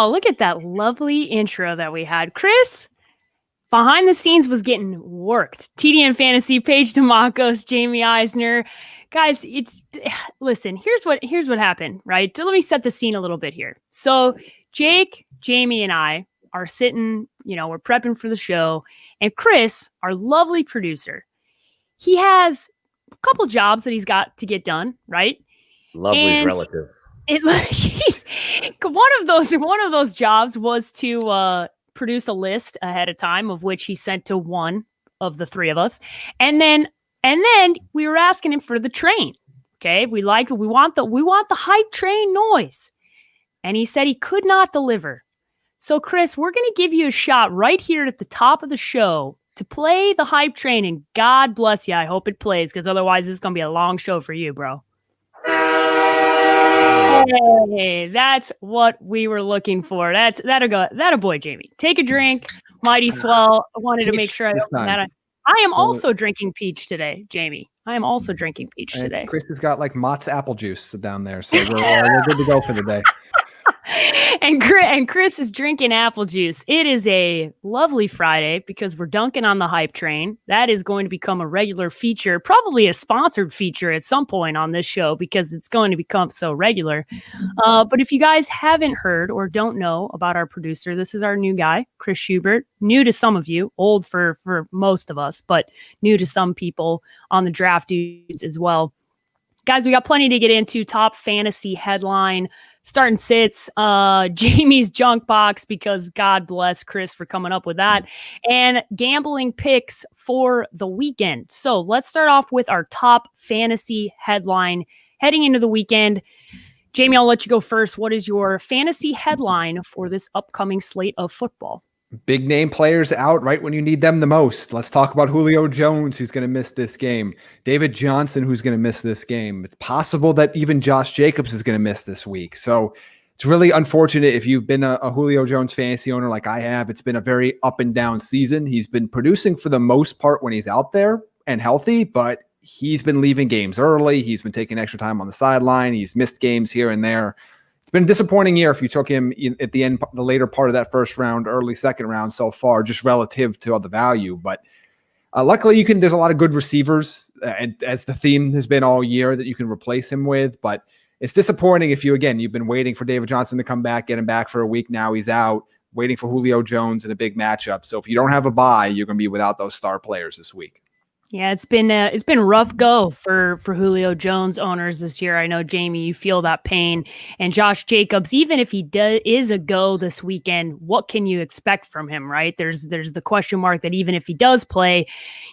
Oh, look at that lovely intro that we had. Chris, behind the scenes, was getting worked. TDN Fantasy, Paige DeMacos, Jamie Eisner. Guys, listen, here's what happened, right? So let me set the scene a little bit here. So Jake, Jamie, and I are sitting, we're prepping for the show. And Chris, our lovely producer, he has a couple jobs that he's got to get done, right? Lovely is relative. One of those jobs was to produce a list ahead of time, of which he sent to one of the three of us, and then we were asking him for the train. Okay, we want the hype train noise, and he said he could not deliver. So Chris, we're going to give you a shot right here at the top of the show to play the hype train, and God bless you. I hope it plays, because otherwise this is going to be a long show for you, bro. Hey, that's what we were looking for. That'll boy, Jamie. Take a drink. Mighty swell. I wanted to make sure I opened that. I am also drinking peach today, Jamie. I am also drinking peach today. Chris has got like Mott's apple juice down there, so we're good to go for the day. And Chris is drinking apple juice. It is a lovely Friday because we're dunking on the hype train. That is going to become a regular feature, probably a sponsored feature at some point on this show, because it's going to become so regular. But if you guys haven't heard or don't know about our producer, this is our new guy, Chris Schubert. New to some of you, old for most of us, but new to some people on the draft dudes as well. Guys, we got plenty to get into. Top fantasy headline, starting sits, Jamie's junk box, because God bless Chris for coming up with that, and gambling picks for the weekend. So let's start off with our top fantasy headline heading into the weekend. Jamie, I'll let you go first. What is your fantasy headline for this upcoming slate of football? Big name players out right when you need them the most. Let's talk about Julio Jones, who's going to miss this game. David Johnson, who's going to miss this game. It's possible that even Josh Jacobs is going to miss this week. So it's really unfortunate if you've been a Julio Jones fantasy owner like I have. It's been a very up and down season. He's been producing for the most part when he's out there and healthy, but he's been leaving games early. He's been taking extra time on the sideline. He's missed games here and there. It's been a disappointing year if you took him at the end, the later part of that first round, early second round so far, just relative to all the value. But luckily, there's a lot of good receivers, and as the theme has been all year, that you can replace him with. But it's disappointing if you've been waiting for David Johnson to come back, get him back for a week. Now he's out, waiting for Julio Jones in a big matchup. So if you don't have a bye, you're going to be without those star players this week. Yeah, it's been rough go for Julio Jones owners this year. I know, Jamie, you feel that pain. And Josh Jacobs, even if he is a go this weekend, what can you expect from him, right? There's the question mark that even if he does play,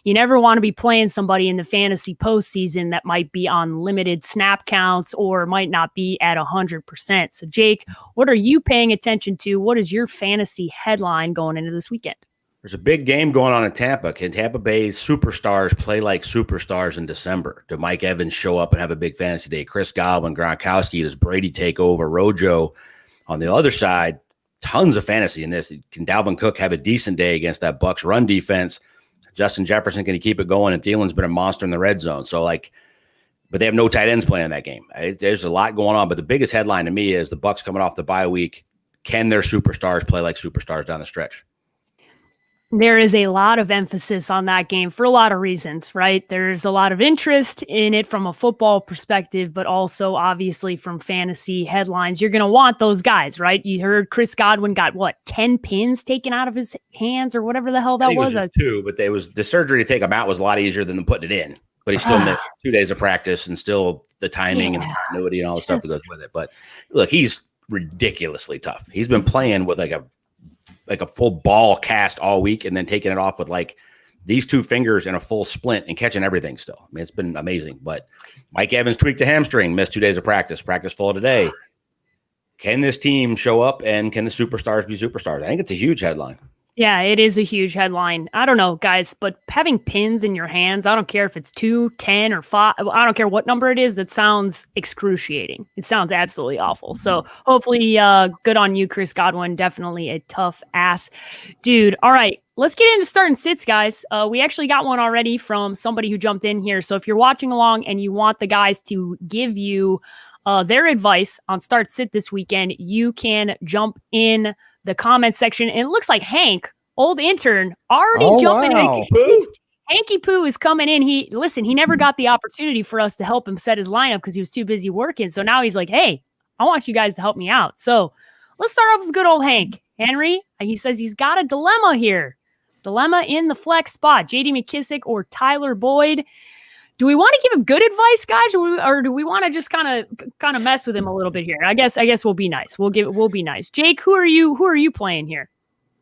you never want to be playing somebody in the fantasy postseason that might be on limited snap counts or might not be at 100%. So, Jake, what are you paying attention to? What is your fantasy headline going into this weekend? There's a big game going on in Tampa. Can Tampa Bay's superstars play like superstars in December? Did Mike Evans show up and have a big fantasy day? Chris Godwin, Gronkowski, does Brady take over? Rojo on the other side, tons of fantasy in this. Can Dalvin Cook have a decent day against that Bucs run defense? Justin Jefferson, can he keep it going? And Thielen's been a monster in the red zone. So, but they have no tight ends playing in that game. There's a lot going on. But the biggest headline to me is the Bucs coming off the bye week. Can their superstars play like superstars down the stretch? There is a lot of emphasis on that game for a lot of reasons, right? There's a lot of interest in it from a football perspective, but also obviously from fantasy headlines. You're going to want those guys, right? You heard Chris Godwin got 10 pins taken out of his hands or whatever the hell that was. Two, but the surgery to take him out was a lot easier than putting it in. But he still missed 2 days of practice and still the timing and the continuity and all the stuff that goes with it. But look, he's ridiculously tough. He's been playing with like a full ball cast all week and then taking it off with these two fingers and a full splint and catching everything still. I mean, it's been amazing. But Mike Evans tweaked a hamstring, missed 2 days of practice full today. Can this team show up, and can the superstars be superstars? I think it's a huge headline. Yeah, it is a huge headline. I don't know, guys, but having pins in your hands, I don't care if it's 2, 10, or 5. I don't care what number it is. That sounds excruciating. It sounds absolutely awful. So hopefully good on you, Chris Godwin. Definitely a tough ass dude. All right, let's get into starting sits, guys. We actually got one already from somebody who jumped in here. So if you're watching along and you want the guys to give you their advice on start sit this weekend, you can jump in the comments section. And it looks like Hank, old intern, already jumping in. Hanky Poo is coming in. He never got the opportunity for us to help him set his lineup because he was too busy working. So now he's like, hey, I want you guys to help me out. So let's start off with good old Hank. Henry, he says he's got a dilemma here. Dilemma in the flex spot. J.D. McKissic or Tyler Boyd. Do we want to give him good advice, guys, or do we want to just kind of mess with him a little bit here? I guess we'll be nice. We'll be nice. Jake, who are you playing here?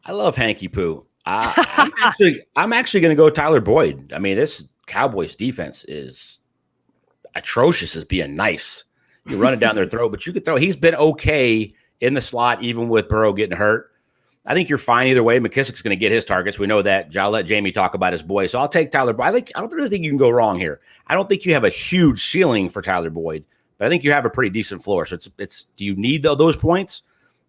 I love Hanky Poo. I'm actually going to go Tyler Boyd. I mean, this Cowboys defense is atrocious as being nice. You run it down their throat, but you could throw. He's been okay in the slot, even with Burrow getting hurt. I think you're fine either way. McKissic's going to get his targets. We know that. I'll let Jamie talk about his boy. So I'll take Tyler Boyd. I don't really think you can go wrong here. I don't think you have a huge ceiling for Tyler Boyd, but I think you have a pretty decent floor. So it's do you need those points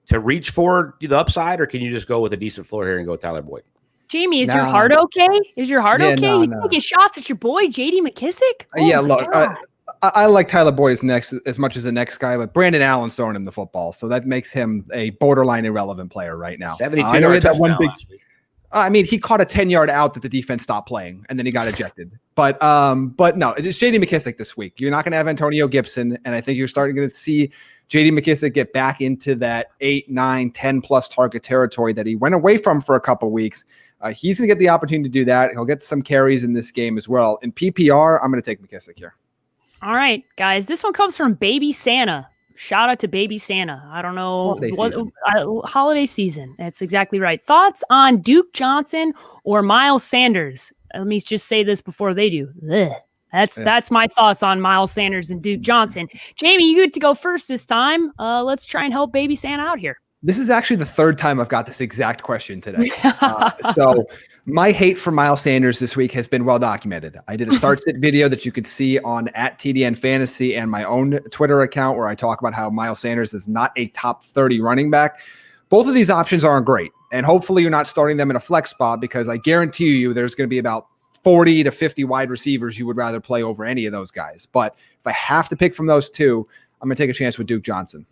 to reach for the upside, or can you just go with a decent floor here and go Tyler Boyd? Jamie, is your heart okay? Is your heart okay? No, He's taking shots at your boy, J.D. McKissic? Look, I like Tyler Boyd as much as the next guy, but Brandon Allen's throwing him the football, so that makes him a borderline irrelevant player right now. 72 I know he had that one big. I mean, he caught a 10-yard out that the defense stopped playing, and then he got ejected. But no, it's J.D. McKissic this week. You're not going to have Antonio Gibson, and I think you're starting to see J.D. McKissic get back into that 8, 9, 10-plus target territory that he went away from for a couple weeks. He's going to get the opportunity to do that. He'll get some carries in this game as well. In PPR, I'm going to take McKissic here. All right, guys. This one comes from Baby Santa. Shout out to Baby Santa. I don't know. Holiday season. That's exactly right. Thoughts on Duke Johnson or Miles Sanders? Let me just say this before they do. That's my thoughts on Miles Sanders and Duke Johnson. Jamie, you get to go first this time. Let's try and help Baby Santa out here. This is actually the third time I've got this exact question today. So my hate for Miles Sanders this week has been well documented. I did a start sit video that you could see on @TDN Fantasy and my own Twitter account where I talk about how Miles Sanders is not a top 30 running back. Both of these options aren't great. And hopefully you're not starting them in a flex spot because I guarantee you there's going to be about 40 to 50 wide receivers you would rather play over any of those guys. But if I have to pick from those two, I'm going to take a chance with Duke Johnson.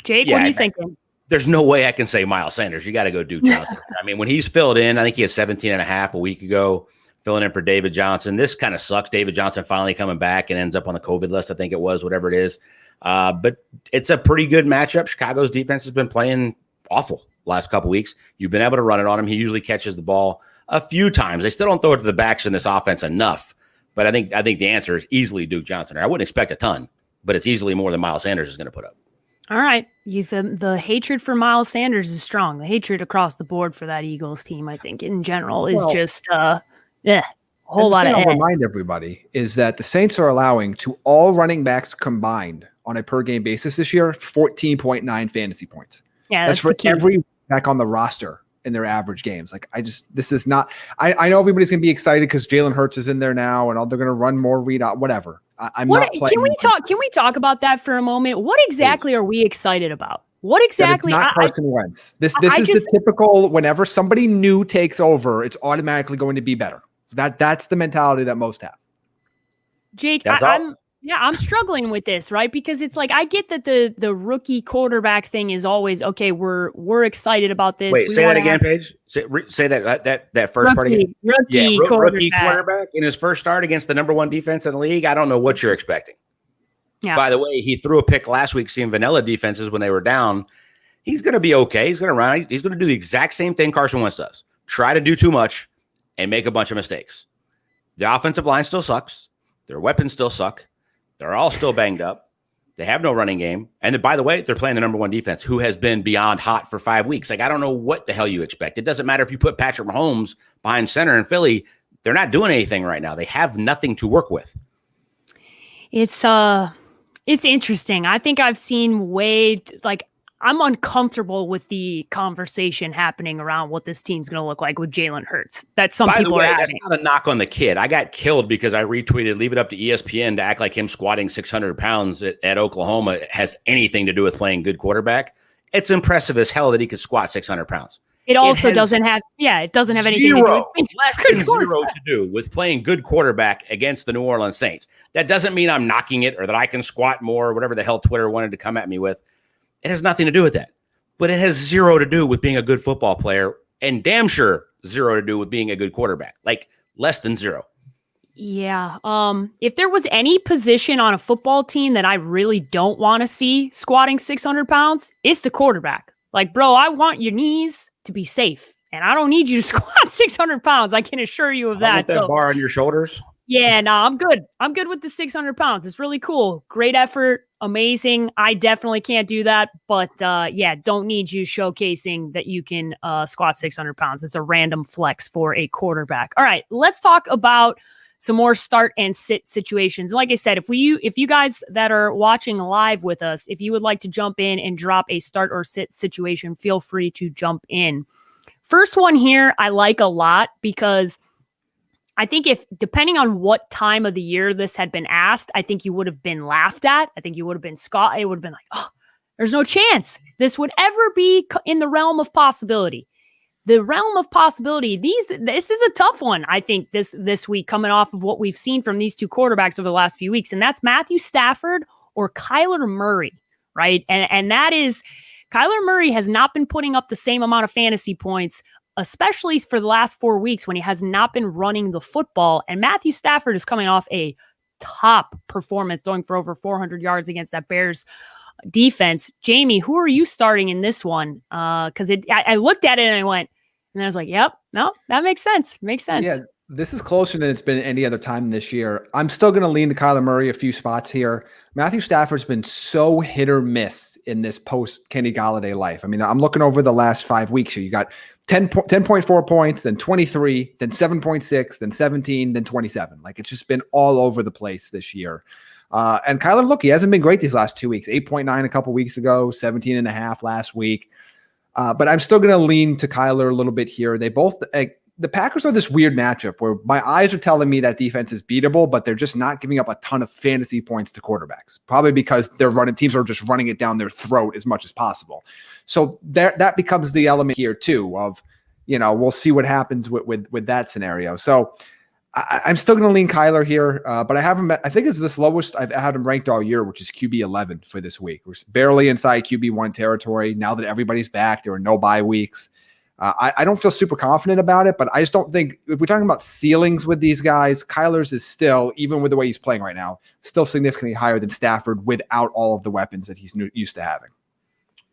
Jake, what are you thinking? There's no way I can say Miles Sanders. You got to go Duke Johnson. I mean, when he's filled in, I think he had 17 and a half a week ago, filling in for David Johnson. This kind of sucks. David Johnson finally coming back and ends up on the COVID list, I think it was, whatever it is. But it's a pretty good matchup. Chicago's defense has been playing awful last couple weeks. You've been able to run it on him. He usually catches the ball a few times. They still don't throw it to the backs in this offense enough. But I think the answer is easily Duke Johnson. I wouldn't expect a ton, but it's easily more than Miles Sanders is going to put up. All right. The hatred for Miles Sanders is strong. The hatred across the board for that Eagles team, I think, in general, is just a whole lot of. I'll remind everybody is that the Saints are allowing to all running backs combined on a per game basis this year 14.9 fantasy points. Yeah, that's for every back on the roster in their average games. This is not. I know everybody's gonna be excited because Jalen Hurts is in there now, and they're gonna run more read out, whatever. I'm not playing. Can we talk about that for a moment? What exactly are we excited about? What exactly? Not Carson Wentz. This is the typical. Whenever somebody new takes over, it's automatically going to be better. That's the mentality that most have. Jake, I'm struggling with this, right? Because it's like I get that the rookie quarterback thing is always okay. We're excited about this. Wait, say that again, Paige. Say that first part again. Rookie quarterback in his first start against the number one defense in the league. I don't know what you're expecting. Yeah. By the way, he threw a pick last week, seeing vanilla defenses when they were down. He's going to be okay. He's going to run. He's going to do the exact same thing Carson Wentz does. Try to do too much and make a bunch of mistakes. The offensive line still sucks. Their weapons still suck. They're all still banged up. They have no running game. And by the way, they're playing the number one defense, who has been beyond hot for 5 weeks. I don't know what the hell you expect. It doesn't matter if you put Patrick Mahomes behind center in Philly. They're not doing anything right now. They have nothing to work with. It's interesting. I think I've seen I'm uncomfortable with the conversation happening around what this team's going to look like with Jalen Hurts. That some people are having. That's not a knock on the kid. I got killed because I retweeted, leave it up to ESPN to act like him squatting 600 pounds at Oklahoma has anything to do with playing good quarterback. It's impressive as hell that he could squat 600 pounds. It also doesn't have anything to do with less than zero to do with playing good quarterback against the New Orleans Saints. That doesn't mean I'm knocking it or that I can squat more or whatever the hell Twitter wanted to come at me with. It has nothing to do with that. But it has zero to do with being a good football player and damn sure zero to do with being a good quarterback. Like less than zero. Yeah. If there was any position on a football team that I really don't want to see squatting 600 pounds, it's the quarterback. Like, bro, I want your knees to be safe, and I don't need you to squat 600 pounds. I can assure you of that. That bar on your shoulders? Yeah, no, I'm good. I'm good with the 600 pounds. It's really cool. Great effort. Amazing. I definitely can't do that. But yeah, don't need you showcasing that you can squat 600 pounds. It's a random flex for a quarterback. All right, let's talk about some more start and sit situations. Like I said, if you guys that are watching live with us, if you would like to jump in and drop a start or sit situation, feel free to jump in. First one here, I like a lot because I think if depending on what time of the year this had been asked, I think you would have been laughed at. I think you would have been it would have been like, oh, there's no chance this would ever be in the realm of possibility. The realm of possibility, this is a tough one, I think, this week, coming off of what we've seen from these two quarterbacks over the last few weeks, and that's Matthew Stafford or Kyler Murray, right? And that is, Kyler Murray has not been putting up the same amount of fantasy points, especially for the last 4 weeks when he has not been running the football, and Matthew Stafford is coming off a top performance, going for over 400 yards against that Bears defense. Jamie, who are you starting in this one? Because I looked at it and I went, and I was like, yep, no, that makes sense. Makes sense. Yeah, this is closer than it's been any other time this year. I'm still going to lean to Kyler Murray a few spots here. Matthew Stafford's been so hit or miss in this post-Kenny Golladay life. I mean, I'm looking over the last 5 weeks here. You got 10.4 points, then 23, then 7.6, then 17, then 27. Like, it's just been all over the place this year. And Kyler, look, he hasn't been great these last 2 weeks. 8.9 a couple weeks ago, 17.5 last week. But I'm still going to lean to Kyler a little bit here. They both, the Packers are this weird matchup where my eyes are telling me that defense is beatable, but they're just not giving up a ton of fantasy points to quarterbacks, probably because teams are just running it down their throat as much as possible. So that becomes the element here too of, we'll see what happens with that scenario. So I'm still going to lean Kyler here, but I think it's this lowest I've had him ranked all year, which is QB 11 for this week. We're barely inside QB 1 territory. Now that everybody's back, there are no bye weeks. I don't feel super confident about it, but I just don't think, if we're talking about ceilings with these guys, Kyler's is still, even with the way he's playing right now, still significantly higher than Stafford without all of the weapons that he's used to having.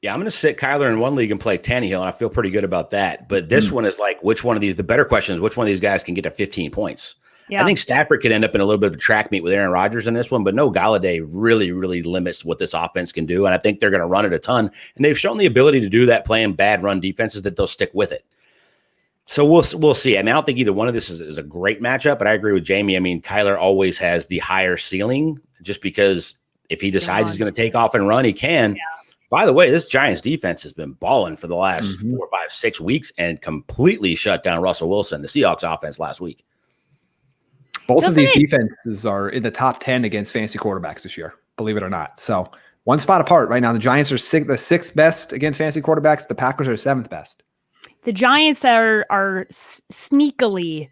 Yeah, I'm going to sit Kyler in one league and play Tannehill, and I feel pretty good about that. But this one is like, which one of these, the better question is, which one of these guys can get to 15 points? Yeah. I think Stafford could end up in a little bit of a track meet with Aaron Rodgers in this one, but no, Golladay really, really limits what this offense can do, and I think they're going to run it a ton. And they've shown the ability to do that playing bad run defenses, that they'll stick with it. So we'll see. I mean, I don't think either one of this is a great matchup, but I agree with Jamie. I mean, Kyler always has the higher ceiling just because if he decides he's going to take off and run, he can. Yeah. By the way, this Giants defense has been balling for the last 4, 5, 6 weeks and completely shut down Russell Wilson, the Seahawks offense last week. Both of these defenses are in the top 10 against fantasy quarterbacks this year, believe it or not. So one spot apart right now. The Giants are the sixth best against fantasy quarterbacks. The Packers are seventh best. The Giants are sneakily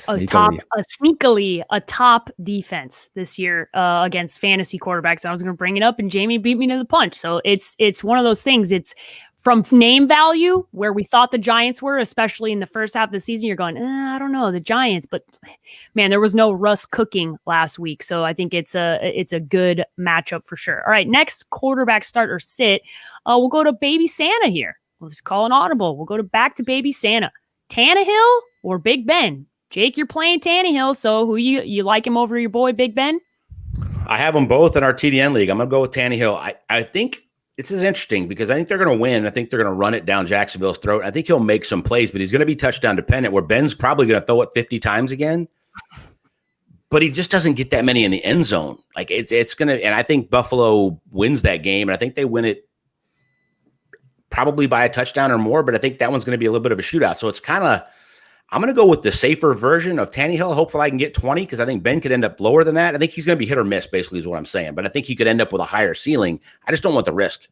a top defense this year against fantasy quarterbacks. I was going to bring it up, and Jamie beat me to the punch. So it's one of those things. It's from name value where we thought the Giants were, especially in the first half of the season. You're going, I don't know, the Giants, but man, there was no Russ cooking last week, so I think it's a good matchup for sure. All right, next quarterback start or sit. We'll go to Baby Santa here. Let's call an audible. We'll go back to Baby Santa. Tannehill or Big Ben? Jake, you're playing Tannehill, so who you like him over your boy Big Ben? I have them both in our TDN league. I'm going to go with Tannehill. I think this is interesting because I think they're going to win. I think they're going to run it down Jacksonville's throat. I think he'll make some plays, but he's going to be touchdown dependent, where Ben's probably going to throw it 50 times again. But he just doesn't get that many in the end zone. Like it's going to, and I think Buffalo wins that game, and I think they win it probably by a touchdown or more, but I think that one's going to be a little bit of a shootout. So it's kind of, I'm going to go with the safer version of Tannehill. Hopefully I can get 20 because I think Ben could end up lower than that. I think he's going to be hit or miss, basically, is what I'm saying. But I think he could end up with a higher ceiling. I just don't want the risk.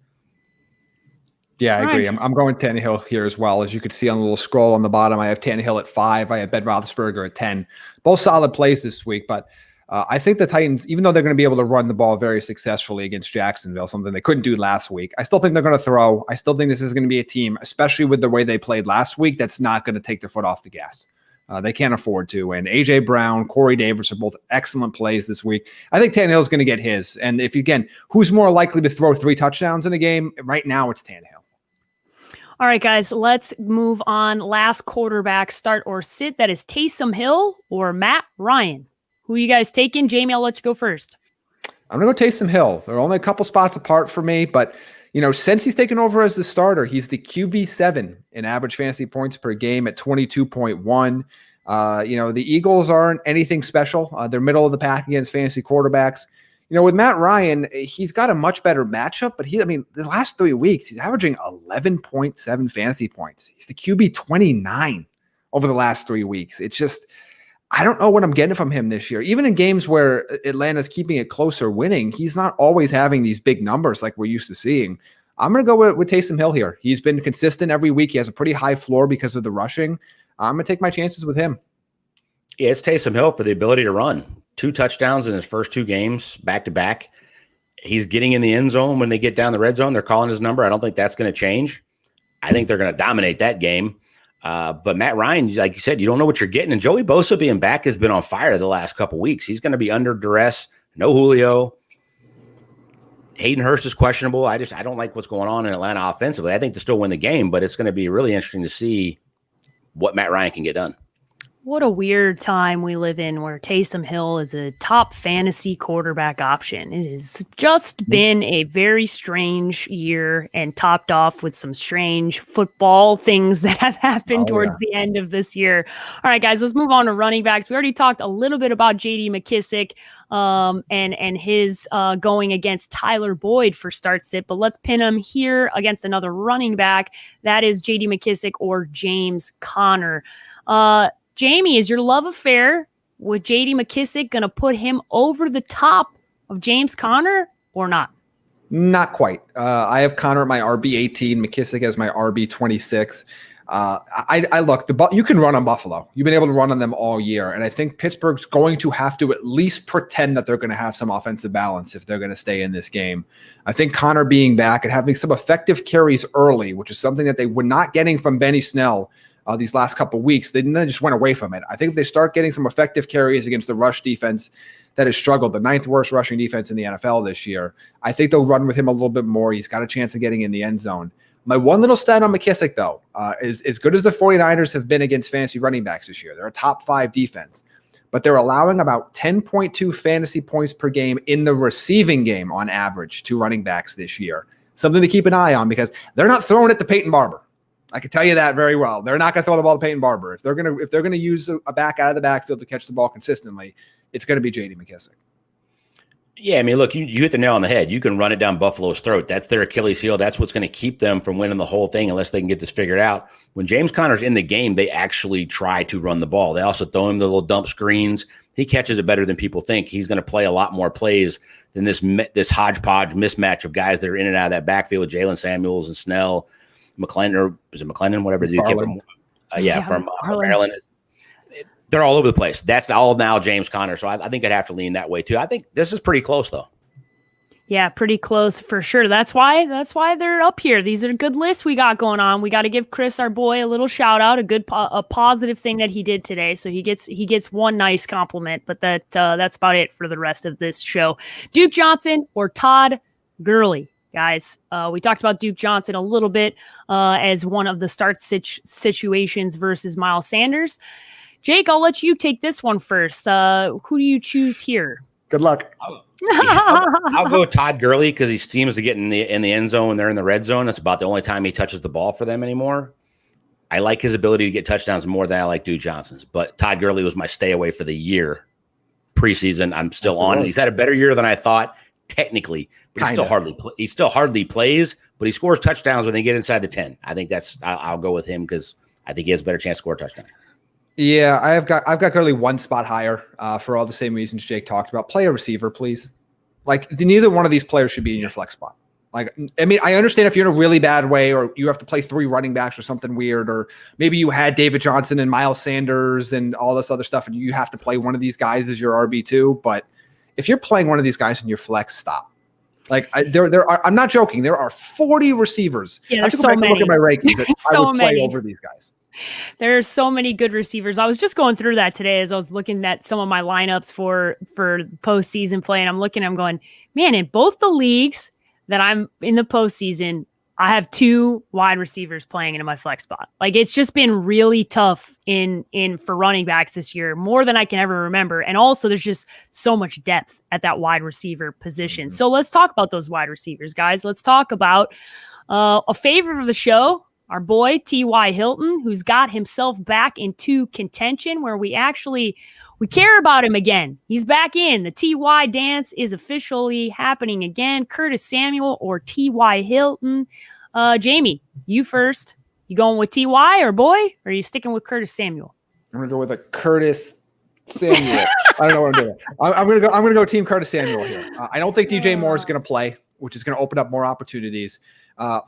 Yeah, I All agree. right. I'm going Tannehill here as well. As you could see on the little scroll on the bottom, I have Tannehill at 5. I have Ben Roethlisberger at 10. Both solid plays this week, but I think the Titans, even though they're going to be able to run the ball very successfully against Jacksonville, something they couldn't do last week, I still think they're going to throw. I still think this is going to be a team, especially with the way they played last week, that's not going to take their foot off the gas. They can't afford to. And A.J. Brown, Corey Davis are both excellent plays this week. I think Tannehill is going to get his. And if again, who's more likely to throw 3 touchdowns in a game? Right now, it's Tannehill. All right, guys, let's move on. Last quarterback, start or sit. That is Taysom Hill or Matt Ryan. Who are you guys taking? Jamie, I'll let you go first. I'm going to go Taysom Hill. They're only a couple spots apart for me, but since he's taken over as the starter, he's the QB7 in average fantasy points per game at 22.1. The Eagles aren't anything special. They're middle of the pack against fantasy quarterbacks. With Matt Ryan, he's got a much better matchup, but the last 3 weeks, he's averaging 11.7 fantasy points. He's the QB 29 over the last 3 weeks. It's just, I don't know what I'm getting from him this year. Even in games where Atlanta's keeping it closer, winning, he's not always having these big numbers like we're used to seeing. I'm going to go with Taysom Hill here. He's been consistent every week. He has a pretty high floor because of the rushing. I'm going to take my chances with him. Yeah, it's Taysom Hill for the ability to run. 2 touchdowns in his first 2 games, back-to-back. He's getting in the end zone when they get down the red zone. They're calling his number. I don't think that's going to change. I think they're going to dominate that game. But Matt Ryan, like you said, you don't know what you're getting. And Joey Bosa being back has been on fire the last couple weeks. He's going to be under duress. No Julio. Hayden Hurst is questionable. I don't like what's going on in Atlanta offensively. I think they still win the game, but it's going to be really interesting to see what Matt Ryan can get done. What a weird time we live in where Taysom Hill is a top fantasy quarterback option. It has just been a very strange year and topped off with some strange football things that have happened towards the end of this year. All right, guys, let's move on to running backs. We already talked a little bit about J.D. McKissic and his going against Tyler Boyd for start-sit, but let's pin him here against another running back. That is J.D. McKissic or James Conner. Jamie, is your love affair with J.D. McKissic going to put him over the top of James Conner or not? Not quite. I have Conner at my RB18. McKissic as my RB26. I look, you can run on Buffalo. You've been able to run on them all year. And I think Pittsburgh's going to have to at least pretend that they're going to have some offensive balance if they're going to stay in this game. I think Conner being back and having some effective carries early, which is something that they were not getting from Benny Snell these last couple of weeks, they just went away from it. I think if they start getting some effective carries against the rush defense that has struggled, the 9th worst rushing defense in the NFL this year, I think they'll run with him a little bit more. He's got a chance of getting in the end zone. My one little stat on McKissic, though, is as good as the 49ers have been against fantasy running backs this year. They're a top 5 defense, but they're allowing about 10.2 fantasy points per game in the receiving game on average to running backs this year. Something to keep an eye on because they're not throwing it to Peyton Barber. I can tell you that very well. They're not going to throw the ball to Peyton Barber. If they're going to use a back out of the backfield to catch the ball consistently, it's going to be J.D. McKissic. Yeah, I mean, look, you hit the nail on the head. You can run it down Buffalo's throat. That's their Achilles heel. That's what's going to keep them from winning the whole thing unless they can get this figured out. When James Conner's in the game, they actually try to run the ball. They also throw him the little dump screens. He catches it better than people think. He's going to play a lot more plays than this hodgepodge mismatch of guys that are in and out of that backfield with Jalen Samuels and Snell. McClendon, or is it McClendon? Whatever you keep from Maryland. They're all over the place. That's all now James Conner. So I think I'd have to lean that way too. I think this is pretty close though. Yeah, pretty close for sure. That's why they're up here. These are good lists we got going on. We got to give Chris, our boy, a little shout out, a positive thing that he did today. So he gets one nice compliment, but that's about it for the rest of this show. Duke Johnson or Todd Gurley. Guys, we talked about Duke Johnson a little bit as one of the start situations versus Miles Sanders. Jake, I'll let you take this one first. Who do you choose here? Good luck. I'll go Todd Gurley because he seems to get in the end zone when they're in the red zone. That's about the only time he touches the ball for them anymore. I like his ability to get touchdowns more than I like Duke Johnson's. But Todd Gurley was my stay away for the year. Preseason, I'm still on it. He's had a better year than I thought technically. But he still hardly plays, but he scores touchdowns when they get inside the 10. I think I'll go with him because I think he has a better chance to score a touchdown. Yeah, I've got Gurley one spot higher for all the same reasons Jake talked about. Play a receiver, please. Like neither one of these players should be in your flex spot. Like, I mean, I understand if you're in a really bad way or you have to play 3 running backs or something weird, or maybe you had David Johnson and Miles Sanders and all this other stuff, and you have to play one of these guys as your RB2. But if you're playing one of these guys in your flex, stop. Like, there are. I'm not joking. There are 40 receivers. Yeah, I have to there's go so back many. and look at my rankings that I So would play many. over these guys. There's so many good receivers. I was just going through that today as I was looking at some of my lineups for postseason play, and I'm going, man, in both the leagues that I'm in the postseason, I have 2 wide receivers playing in my flex spot. Like, it's just been really tough in for running backs this year, more than I can ever remember. And also, there's just so much depth at that wide receiver position. So let's talk about those wide receivers, guys. Let's talk about a favorite of the show, our boy T.Y. Hilton, who's got himself back into contention where we care about him again. He's back in. The T.Y. dance is officially happening again. Curtis Samuel or T.Y. Hilton. Jamie, you first. You going with T.Y. or boy? Or are you sticking with Curtis Samuel? I'm gonna go with a Curtis Samuel. I don't know what I'm doing. I'm gonna go Team Curtis Samuel here. I don't think DJ Moore is gonna play, which is gonna open up more opportunities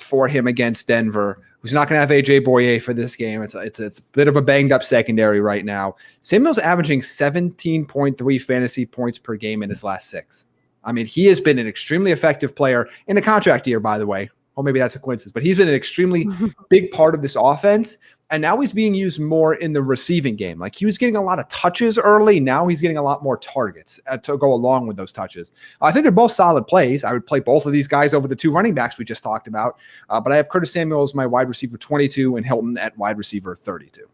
for him against Denver, who's not gonna have AJ Boye for this game. It's a bit of a banged up secondary right now. Samuel's averaging 17.3 fantasy points per game in his last 6. I mean, he has been an extremely effective player in a contract year, by the way. Or maybe that's a coincidence, but he's been an extremely big part of this offense. And now he's being used more in the receiving game. Like, he was getting a lot of touches early. Now he's getting a lot more targets to go along with those touches. I think they're both solid plays. I would play both of these guys over the 2 running backs we just talked about. But I have Curtis Samuel as my wide receiver 22 and Hilton at wide receiver 32.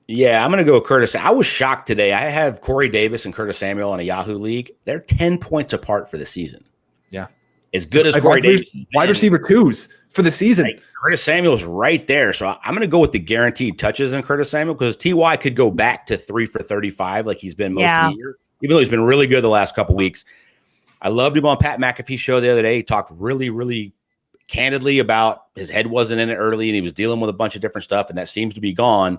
Yeah, I'm going to go Curtis. I was shocked today. I have Corey Davis and Curtis Samuel in a Yahoo league. They're 10 points apart for the season. Yeah. As good as Corey Davis. Wide receiver 2s for the season. Like, Curtis Samuel's right there. So I'm going to go with the guaranteed touches in Curtis Samuel because T.Y. could go back to 3 for 35 like he's been most of the year, even though he's been really good the last couple weeks. I loved him on Pat McAfee's show the other day. He talked really, really candidly about his head wasn't in it early and he was dealing with a bunch of different stuff, and that seems to be gone.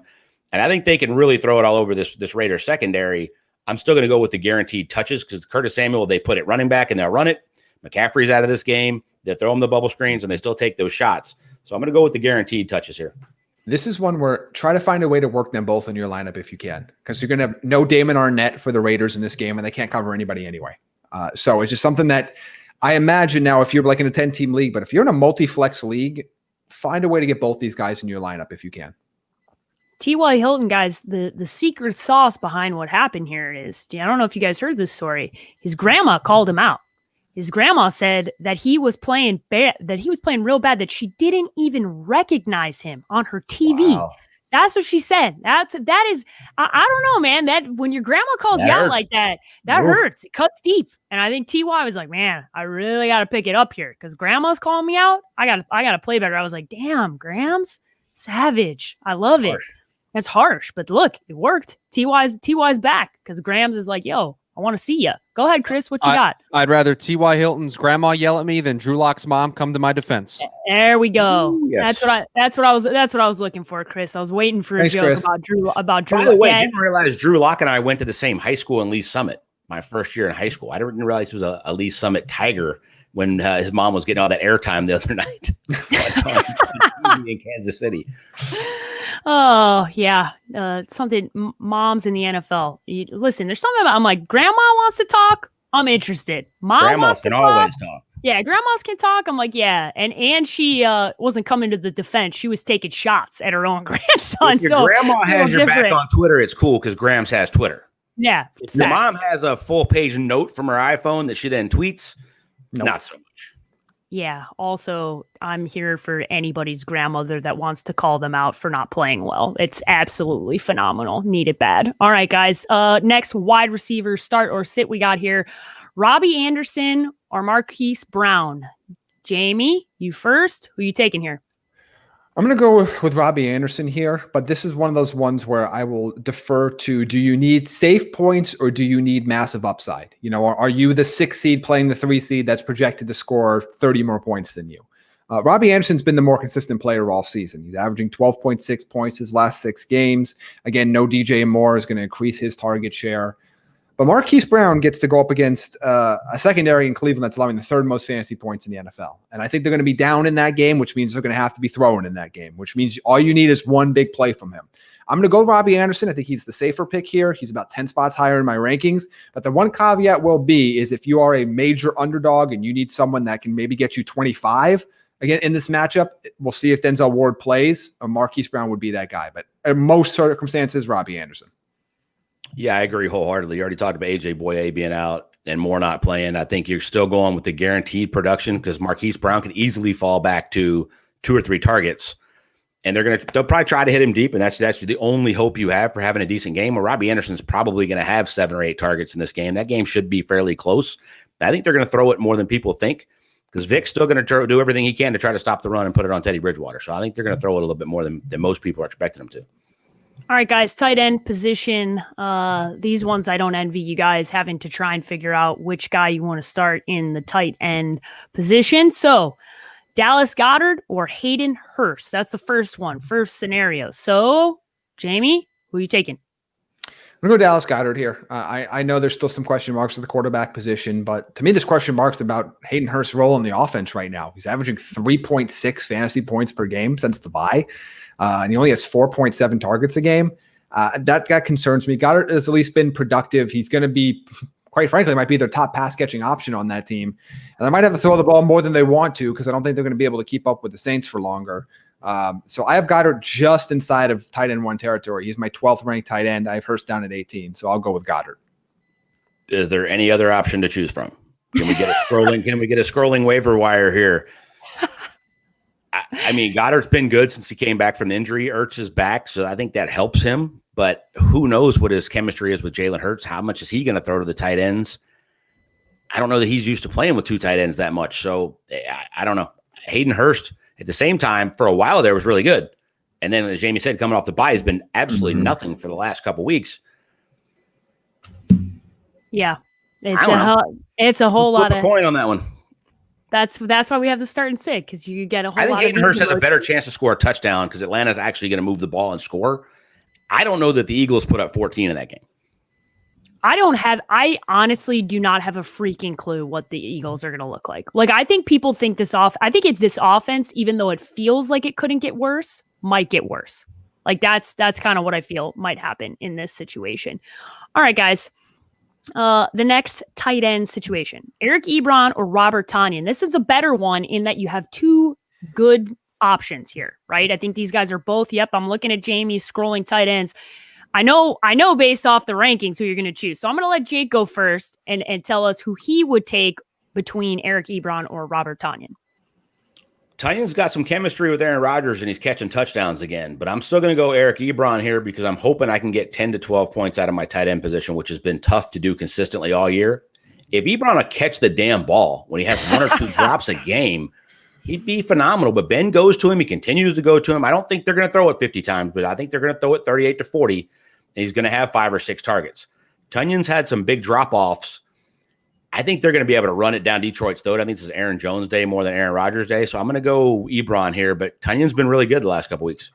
And I think they can really throw it all over this Raiders secondary. I'm still going to go with the guaranteed touches because Curtis Samuel, they put it running back and they'll run it. McCaffrey's out of this game. They throw him the bubble screens and they still take those shots. So I'm going to go with the guaranteed touches here. This is one where try to find a way to work them both in your lineup if you can, because you're going to have no Damon Arnett for the Raiders in this game, and they can't cover anybody anyway. So it's just something that I imagine now if you're like in a 10-team league, but if you're in a multi-flex league, find a way to get both these guys in your lineup if you can. T.Y. Hilton, guys, the secret sauce behind what happened here is, I don't know if you guys heard this story. His grandma called him out. His grandma said that he was playing bad, that he was playing real bad, that she didn't even recognize him on her TV. Wow. That's what she said. That is, I don't know, man. That when your grandma calls you out like that, that hurts. It cuts deep. And I think T.Y. was like, man, I really got to pick it up here because grandma's calling me out. I got to play better. I was like, damn, Grams, savage. I love it. That's harsh, but look, it worked. T.Y.'s back because Grams is like, yo, I want to see you. Go ahead, Chris. What you got? I'd rather T.Y. Hilton's grandma yell at me than Drew Lock's mom come to my defense. There we go. Ooh, yes. That's what I was looking for, Chris. I was waiting for a joke Chris. about Drew. By the way, I didn't realize Drew Lock and I went to the same high school in Lee Summit. My first year in high school, I didn't realize he was a Lee Summit Tiger when his mom was getting all that airtime the other night in Kansas City. Oh, yeah. Something moms in the NFL. Listen, there's something about, I'm like, grandma wants to talk. I'm interested. Grandmas can always talk. Yeah, grandmas can talk. I'm like, yeah. And she wasn't coming to the defense. She was taking shots at her own grandson. If your grandma has your back on Twitter, it's cool because Grams has Twitter. Yeah. If your mom has a full page note from her iPhone that she then tweets, not so much. Yeah. Also, I'm here for anybody's grandmother that wants to call them out for not playing well. It's absolutely phenomenal. Need it bad. All right, guys. Next wide receiver, start or sit we got here. Robby Anderson or Marquis Brown. Jamie, you first. Who you taking here? I'm going to go with Robby Anderson here, but this is one of those ones where I will defer to, do you need safe points or do you need massive upside? You know, are you the 6 seed playing the 3 seed that's projected to score 30 more points than you? Robby Anderson's been the more consistent player all season. He's averaging 12.6 points his last 6 games. Again, no DJ Moore is going to increase his target share. But Marquis Brown gets to go up against a secondary in Cleveland that's allowing the third most fantasy points in the NFL. And I think they're going to be down in that game, which means they're going to have to be throwing in that game, which means all you need is one big play from him. I'm going to go Robby Anderson. I think he's the safer pick here. He's about 10 spots higher in my rankings. But the one caveat will be is if you are a major underdog and you need someone that can maybe get you 25, again, in this matchup, we'll see if Denzel Ward plays. Marquis Brown would be that guy. But in most circumstances, Robby Anderson. Yeah, I agree wholeheartedly. You already talked about A.J. Boye being out and Moore not playing. I think you're still going with the guaranteed production because Marquis Brown could easily fall back to 2 or 3 targets. And they'll probably try to hit him deep, and that's the only hope you have for having a decent game. Well, Robby Anderson's probably going to have 7 or 8 targets in this game. That game should be fairly close. I think they're going to throw it more than people think because Vic's still going to do everything he can to try to stop the run and put it on Teddy Bridgewater. So I think they're going to throw it a little bit more than most people are expecting them to. All right, guys, tight end position. These ones I don't envy you guys having to try and figure out which guy you want to start in the tight end position. So Dallas Goedert or Hayden Hurst. That's the first scenario. So, Jamie, who are you taking? I'm going to go Dallas Goedert here. I know there's still some question marks at the quarterback position, but to me, this question marks about Hayden Hurst's role in the offense right now. He's averaging 3.6 fantasy points per game since the bye, and he only has 4.7 targets a game. That concerns me. Goedert has at least been productive. He's going to be, quite frankly, might be their top pass-catching option on that team. And they might have to throw the ball more than they want to because I don't think they're going to be able to keep up with the Saints for longer. So I have Goedert just inside of tight end 1 territory. He's my 12th ranked tight end. I have Hurst down at 18, so I'll go with Goedert. Is there any other option to choose from? Can we get a scrolling waiver wire here? I mean, Goddard's been good since he came back from the injury. Ertz is back, so I think that helps him. But who knows what his chemistry is with Jalen Hurts? How much is he going to throw to the tight ends? I don't know that he's used to playing with 2 tight ends that much. So I don't know. Hayden Hurst, at the same time, for a while there was really good. And then, as Jamie said, coming off the bye has been absolutely nothing for the last couple weeks. Yeah. It's a whole lot of coin on that one. That's why we have the start and sit, because you get a whole lot. I think Hayden of Hurst has a better chance to score a touchdown because Atlanta's actually going to move the ball and score. I don't know that the Eagles put up 14 in that game. I honestly do not have a freaking clue what the Eagles are going to look like. Like, I think people think this offense, even though it feels like it couldn't get worse, might get worse. Like that's kind of what I feel might happen in this situation. All right, guys. The next tight end situation, Eric Ebron or Robert Tonyan. This is a better one in that you have 2 good options here, right? I think these guys are both. Yep. I'm looking at Jamie's scrolling tight ends. I know based off the rankings who you're going to choose. So I'm going to let Jake go first and tell us who he would take between Eric Ebron or Robert Tonyan. Tonyan's got some chemistry with Aaron Rodgers, and he's catching touchdowns again. But I'm still going to go Eric Ebron here because I'm hoping I can get 10 to 12 points out of my tight end position, which has been tough to do consistently all year. If Ebron will catch the damn ball when he has 1 or 2 drops a game, he'd be phenomenal. But Ben goes to him. He continues to go to him. I don't think they're going to throw it 50 times, but I think they're going to throw it 38 to 40. And he's going to have 5 or 6 targets. Tonyan's had some big drop-offs. I think they're going to be able to run it down Detroit's throat. I think this is Aaron Jones' day more than Aaron Rodgers' day. So I'm going to go Ebron here, but Tonyan's been really good the last couple weeks.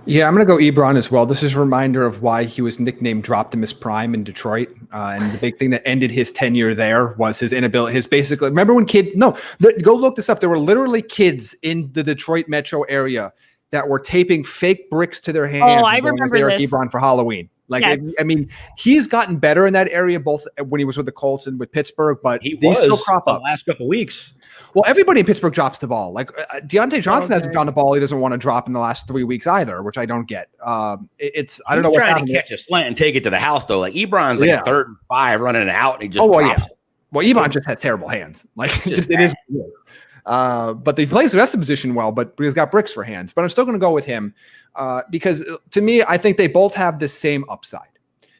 Yeah, I'm going to go Ebron as well. This is a reminder of why he was nicknamed Droptimus Prime in Detroit. And the big thing that ended his tenure there was his inability, remember when go look this up. There were literally kids in the Detroit metro area that were taping fake bricks to their hands. Oh, I remember Eric this. Ebron for Halloween. Yes. I mean, he's gotten better in that area, both when he was with the Colts and with Pittsburgh, but these still crop up the last couple of weeks. Well, everybody in Pittsburgh drops the ball. Like Deontay Johnson hasn't found a ball he doesn't want to drop in the last 3 weeks either, which I don't get. I don't know what's trying to catch a slant and take it to the house though. Like Ebron's like 3rd and 5 running it out, and he just drops it. Well, Ebron just has terrible hands. Like it is. But he plays the rest of the position well, but he's got bricks for hands. But I'm still going to go with him because to me, I think they both have the same upside.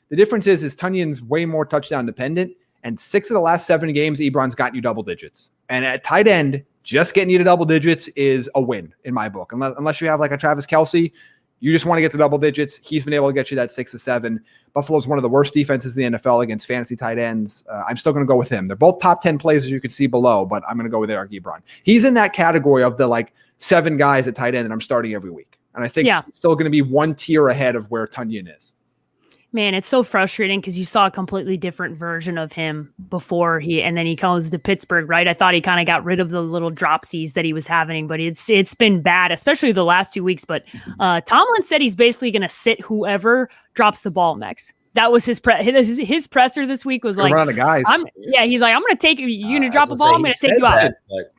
The difference is Tonyan's way more touchdown dependent, and 6 of the last 7 games, Ebron's gotten you double digits. And at tight end, just getting you to double digits is a win in my book. Unless you have like a Travis Kelce, you just want to get to double digits. He's been able to get you that 6 to 7. Buffalo's one of the worst defenses in the NFL against fantasy tight ends. I'm still going to go with him. They're both top 10 plays, as you can see below, but I'm going to go with Eric Ebron. He's in that category of the like 7 guys at tight end that I'm starting every week. And I think he's still going to be 1 tier ahead of where Tonyan is. Man, it's so frustrating because you saw a completely different version of him before and then he comes to Pittsburgh, right? I thought he kind of got rid of the little dropsies that he was having, but it's been bad, especially the last 2 weeks. But Tomlin said he's basically going to sit whoever drops the ball next. That was his presser this week was like, run out of guys. He's like, I'm going to take you. You're going to drop a ball. I'm going to take you out.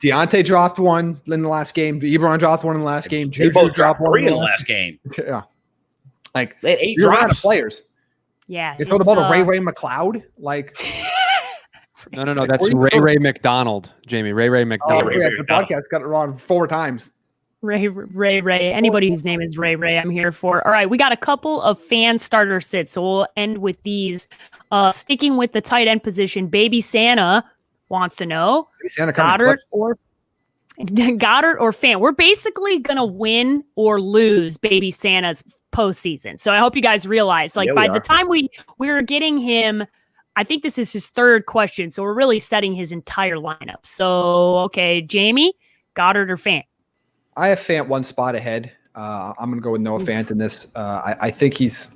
Deontay dropped one in the last game. Ebron dropped one in the last game. They both dropped 3 in the last game. Yeah. Like, they had 8 you're drops. out of players. Yeah. You throw the ball to Ray McLeod? Like, no. That's Ray McDonald, Jamie. Ray McDonald. The podcast got it wrong 4 times. Ray. Anybody whose name is Ray, I'm here for. All right, we got a couple of fan starter sits, so we'll end with these. Sticking with the tight end position, Baby Santa wants to know Goedert or Fant. We're basically gonna win or lose Baby Santa's postseason. So I hope you guys realize, like, by the time we're getting him, I think this is his 3rd question. So we're really setting his entire lineup. So okay, Jamie, Goedert or Fant? I have Fant 1 spot ahead. I'm going to go with Noah Fant in this. I think he's.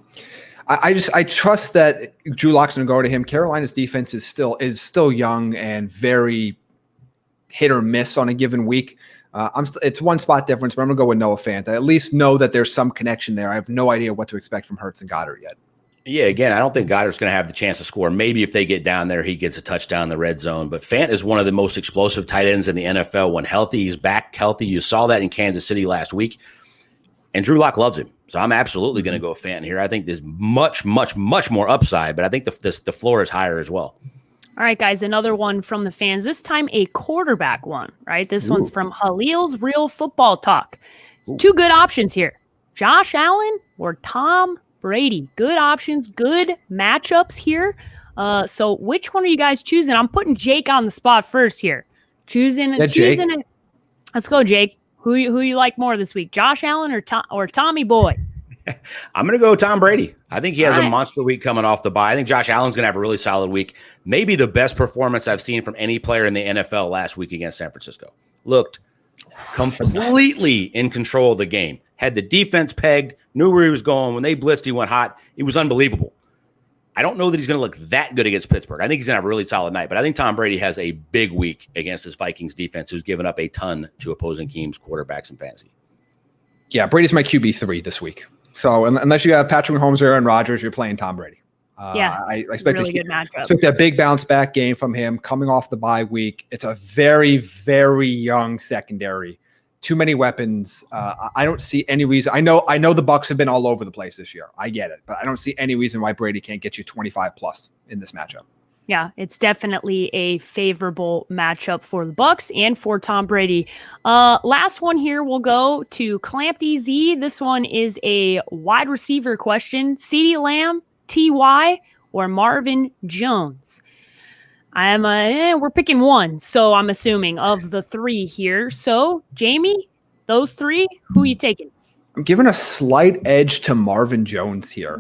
I trust that Drew Lock's going to go to him. Carolina's defense is still young and very hit or miss on a given week. It's 1 spot difference, but I'm going to go with Noah Fant. I at least know that there's some connection there. I have no idea what to expect from Hurts and Goedert yet. Yeah, again, I don't think Goddard's going to have the chance to score. Maybe if they get down there, he gets a touchdown in the red zone. But Fant is one of the most explosive tight ends in the NFL when healthy. He's back healthy. You saw that in Kansas City last week. And Drew Lock loves him. So I'm absolutely going to go Fant here. I think there's much, much, much more upside, but I think the floor is higher as well. All right, guys, another one from the fans. This time a quarterback one, right? This one's from Halil's Real Football Talk. 2 good options here. Josh Allen or Tom Brady. Good options, good matchups here. So which one are you guys choosing? I'm putting Jake on the spot first here. Choosing it. Let's go, Jake. Who you like more this week? Josh Allen or Tommy Boy? I'm going to go Tom Brady. I think he has a monster week coming off the bye. I think Josh Allen's going to have a really solid week. Maybe the best performance I've seen from any player in the NFL last week against San Francisco. Looked completely in control of the game. Had the defense pegged, knew where he was going. When they blitzed, he went hot. He was unbelievable. I don't know that he's going to look that good against Pittsburgh. I think he's going to have a really solid night, but I think Tom Brady has a big week against his Vikings defense, who's given up a ton to opposing teams, quarterbacks, and fantasy. Yeah, Brady's my QB3 this week. So unless you have Patrick Mahomes or Aaron Rodgers, you're playing Tom Brady. I expect really good matchup. Expect that big bounce back game from him coming off the bye week. It's a very, very young secondary. Too many weapons. I don't see any reason. I know the Bucs have been all over the place this year. I get it, but I don't see any reason why Brady can't get you 25 plus in this matchup. Yeah, it's definitely a favorable matchup for the Bucs and for Tom Brady. Last one here, we'll go to Clampty Z. This one is a wide receiver question. CeeDee Lamb, T.Y., or Marvin Jones? We're picking one, so I'm assuming of the 3 here. So, Jamie, those 3, who are you taking? I'm giving a slight edge to Marvin Jones here.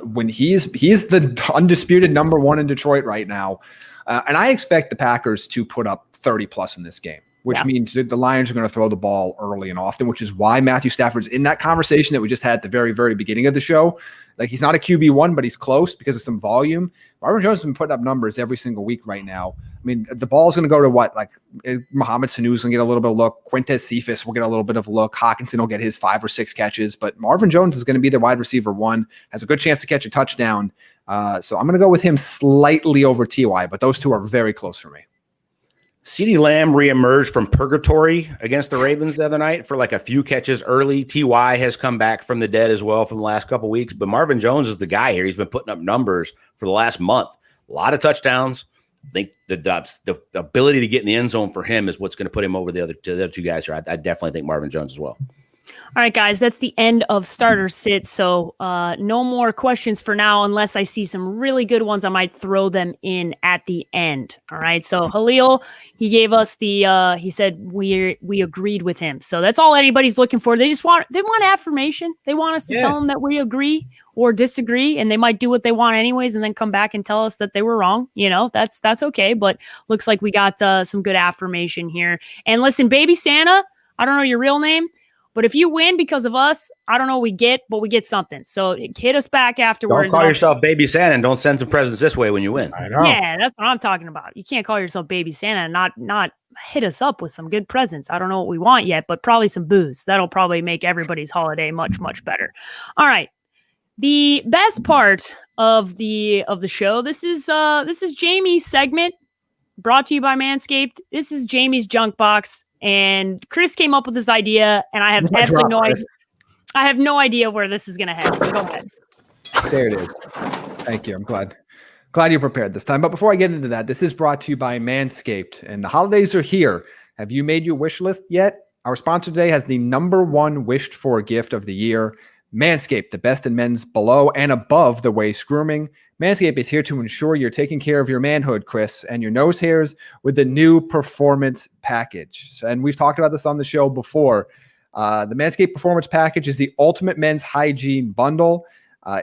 When he's the undisputed number 1 in Detroit right now. And I expect the Packers to put up 30 plus in this game, which means that the Lions are going to throw the ball early and often, which is why Matthew Stafford's in that conversation that we just had at the very, very beginning of the show. Like, he's not a QB1, but he's close because of some volume. Marvin Jones has been putting up numbers every single week right now. I mean, the ball is going to go to what? Like, Mohamed Sanu's going to get a little bit of look. Quintez Cephas will get a little bit of a look. Hawkinson will get his 5 or 6 catches. But Marvin Jones is going to be the wide receiver 1, has a good chance to catch a touchdown. So I'm going to go with him slightly over T.Y., but those 2 are very close for me. CeeDee Lamb reemerged from purgatory against the Ravens the other night for like a few catches early. T.Y. has come back from the dead as well from the last couple of weeks. But Marvin Jones is the guy here. He's been putting up numbers for the last month. A lot of touchdowns. I think the ability to get in the end zone for him is what's going to put him over the other 2 guys here. I definitely think Marvin Jones as well. All right, guys, that's the end of starter sit. So no more questions for now, unless I see some really good ones. I might throw them in at the end. All right. So Halil, he gave us he said we agreed with him. So that's all anybody's looking for. They want affirmation. They want us to tell them that we agree or disagree, and they might do what they want anyways, and then come back and tell us that they were wrong. You know, that's okay. But looks like we got some good affirmation here. And listen, Baby Santa, I don't know your real name, But if you win because of us, I don't know what we get, but we get something. So hit us back afterwards. Don't call yourself Baby Santa and don't send some presents this way when you win. I know. Yeah, that's what I'm talking about. You can't call yourself Baby Santa and not hit us up with some good presents. I don't know what we want yet, but probably some booze. That'll probably make everybody's holiday much, much better. All right. The best part of the show, this is Jamie's segment brought to you by Manscaped. This is Jamie's junk box. And Chris came up with this idea, and I have absolutely no idea. I have no idea where this is going to head. So go ahead. There it is. Thank you. I'm glad you're prepared this time. But before I get into that, this is brought to you by Manscaped, and the holidays are here. Have you made your wish list yet? Our sponsor today has the #1 wished for gift of the year. Manscaped, the best in men's below and above the waist grooming. Manscaped is here to ensure you're taking care of your manhood, Chris, and your nose hairs with the new Performance Package. And we've talked about this on the show before. The Manscaped Performance Package is the ultimate men's hygiene bundle.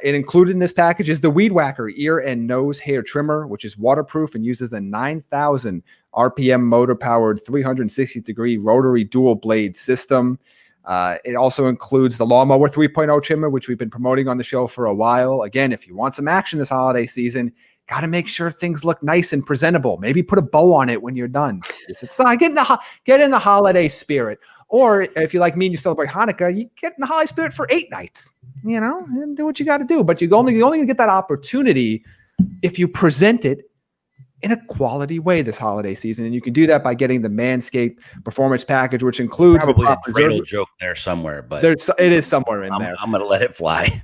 It included in this package is the Weed Whacker ear and nose hair trimmer, which is waterproof and uses a 9,000 RPM motor-powered 360-degree rotary dual blade system. It also includes the Lawnmower 3.0 trimmer, which we've been promoting on the show for a while. Again, if you want some action this holiday season, got to make sure things look nice and presentable. Maybe put a bow on it when you're done. It's not get in the holiday spirit. Or if you're like me and you celebrate Hanukkah, you get in the holiday spirit for 8 nights, and do what you got to do. But you're only going to get that opportunity if you present it in a quality way this holiday season. And you can do that by getting the Manscaped Performance Package, which includes probably a Dreidel joke there somewhere, but it is somewhere in there. I'm going to let it fly.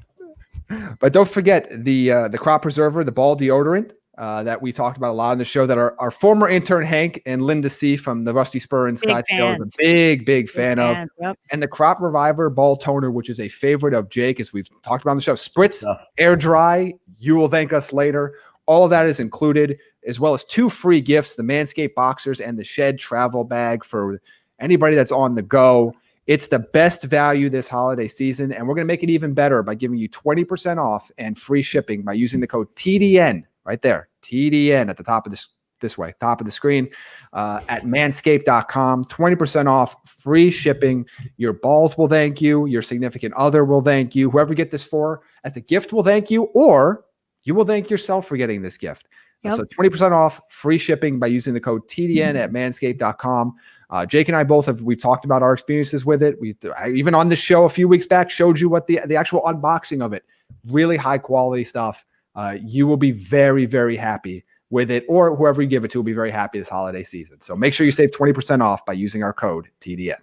But don't forget the Crop Preserver, the ball deodorant that we talked about a lot on the show that our former intern Hank and Linda C from the Rusty Spur and Scottsdale is a big fan of. Yep. And the Crop Reviver ball toner, which is a favorite of Jake, as we've talked about on the show. Spritz, air dry, you will thank us later. All of that is included, as well as 2 free gifts, the Manscaped Boxers and the Shed Travel Bag for anybody that's on the go. It's the best value this holiday season, and we're going to make it even better by giving you 20% off and free shipping by using the code TDN right there, TDN at the top of top of the screen at manscaped.com. 20% off, free shipping. Your balls will thank you. Your significant other will thank you. Whoever you get this for as a gift will thank you, or you will thank yourself for getting this gift. Yep. So 20% off, free shipping by using the code TDN at manscaped.com. Jake and I we've talked about our experiences with it. I even on the show a few weeks back showed you what the actual unboxing of it. Really high quality stuff. You will be very, very happy with it, or whoever you give it to will be very happy this holiday season. So make sure you save 20% off by using our code TDN.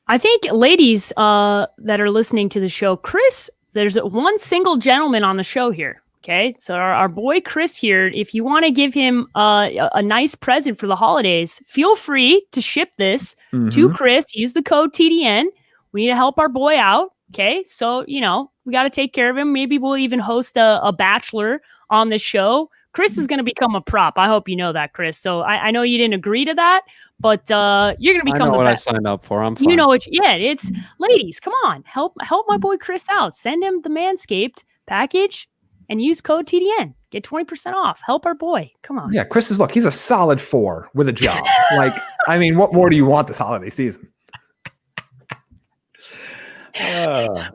I think ladies that are listening to the show, Chris, there's one single gentleman on the show here. Okay, so our boy Chris here, if you want to give him a nice present for the holidays, feel free to ship this to Chris. Use the code TDN. We need to help our boy out. Okay, so, we got to take care of him. Maybe we'll even host a bachelor on the show. Chris is going to become a prop. I hope you know that, Chris. So I know you didn't agree to that, but you're going to become I signed up for. I'm fine. It's ladies, come on. Help my boy Chris out. Send him the Manscaped package. And use code TDN. Get 20% off. Help our boy. Come on. Yeah, Chris he's a solid 4 with a job. What more do you want this holiday season? It's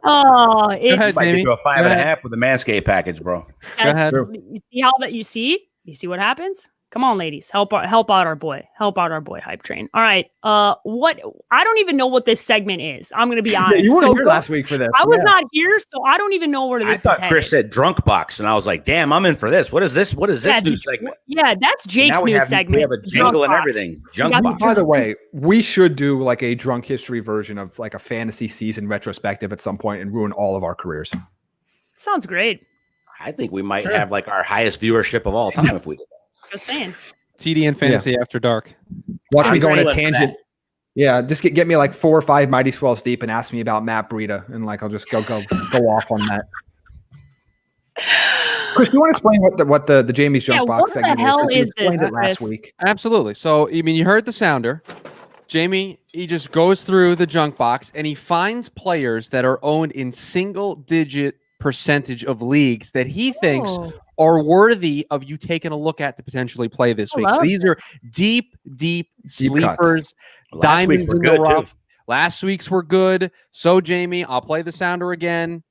might get to a 5.5 with the Manscaped package, bro. Go ahead. You see how that you see what happens? Come on, ladies. Help out our boy. Help out our boy Hype Train. All right. What I don't even know what this segment is. I'm gonna be honest. You weren't here last week for this. I was not here, so I don't even know where this is headed. I thought Chris said drunk box, and I was like, damn, I'm in for this. What is this? What is this new segment? Yeah, that's Jake's new segment. We have a jingle and everything. Junk box. By the way, we should do like a drunk history version of like a fantasy season retrospective at some point and ruin all of our careers. Sounds great. I think we might have like our highest viewership of all time if we did that. Just saying. TDN Fantasy After Dark. Watch me go on a tangent. Yeah, just get me like 4 or 5 Mighty Swells deep and ask me about Matt Breida, and like I'll just go off on that. Chris, do you want to explain what the Jamie's Junk Box segment is? Since you explained it last week. Absolutely. So, you heard the sounder. Jamie, he just goes through the junk box and he finds players that are owned in single-digit percentage of leagues that he thinks are worthy of you taking a look at to potentially play this week. So these are deep sleepers, diamonds in the rough. Last week's were good. So, Jamie, I'll play the sounder again.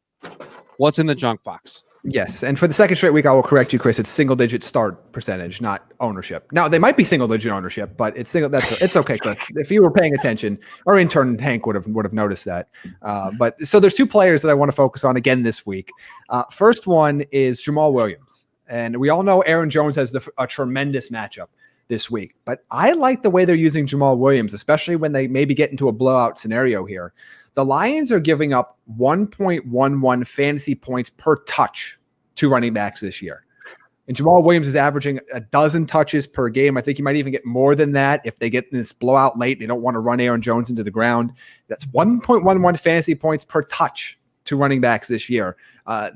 What's in the junk box? Yes, and for the second straight week, I will correct you, Chris. It's single-digit start percentage, not ownership. Now they might be single-digit ownership, but it's single. It's okay, Chris. If you were paying attention, our intern Hank would have noticed that. But so there's two players that I want to focus on again this week. First one is Jamal Williams, and we all know Aaron Jones has a tremendous matchup this week. But I like the way they're using Jamal Williams, especially when they maybe get into a blowout scenario here. The Lions are giving up 1.11 fantasy points per touch to running backs this year. And Jamal Williams is averaging 12 touches per game. I think he might even get more than that if they get in this blowout late. They don't want to run Aaron Jones into the ground. That's 1.11 fantasy points per touch to running backs this year.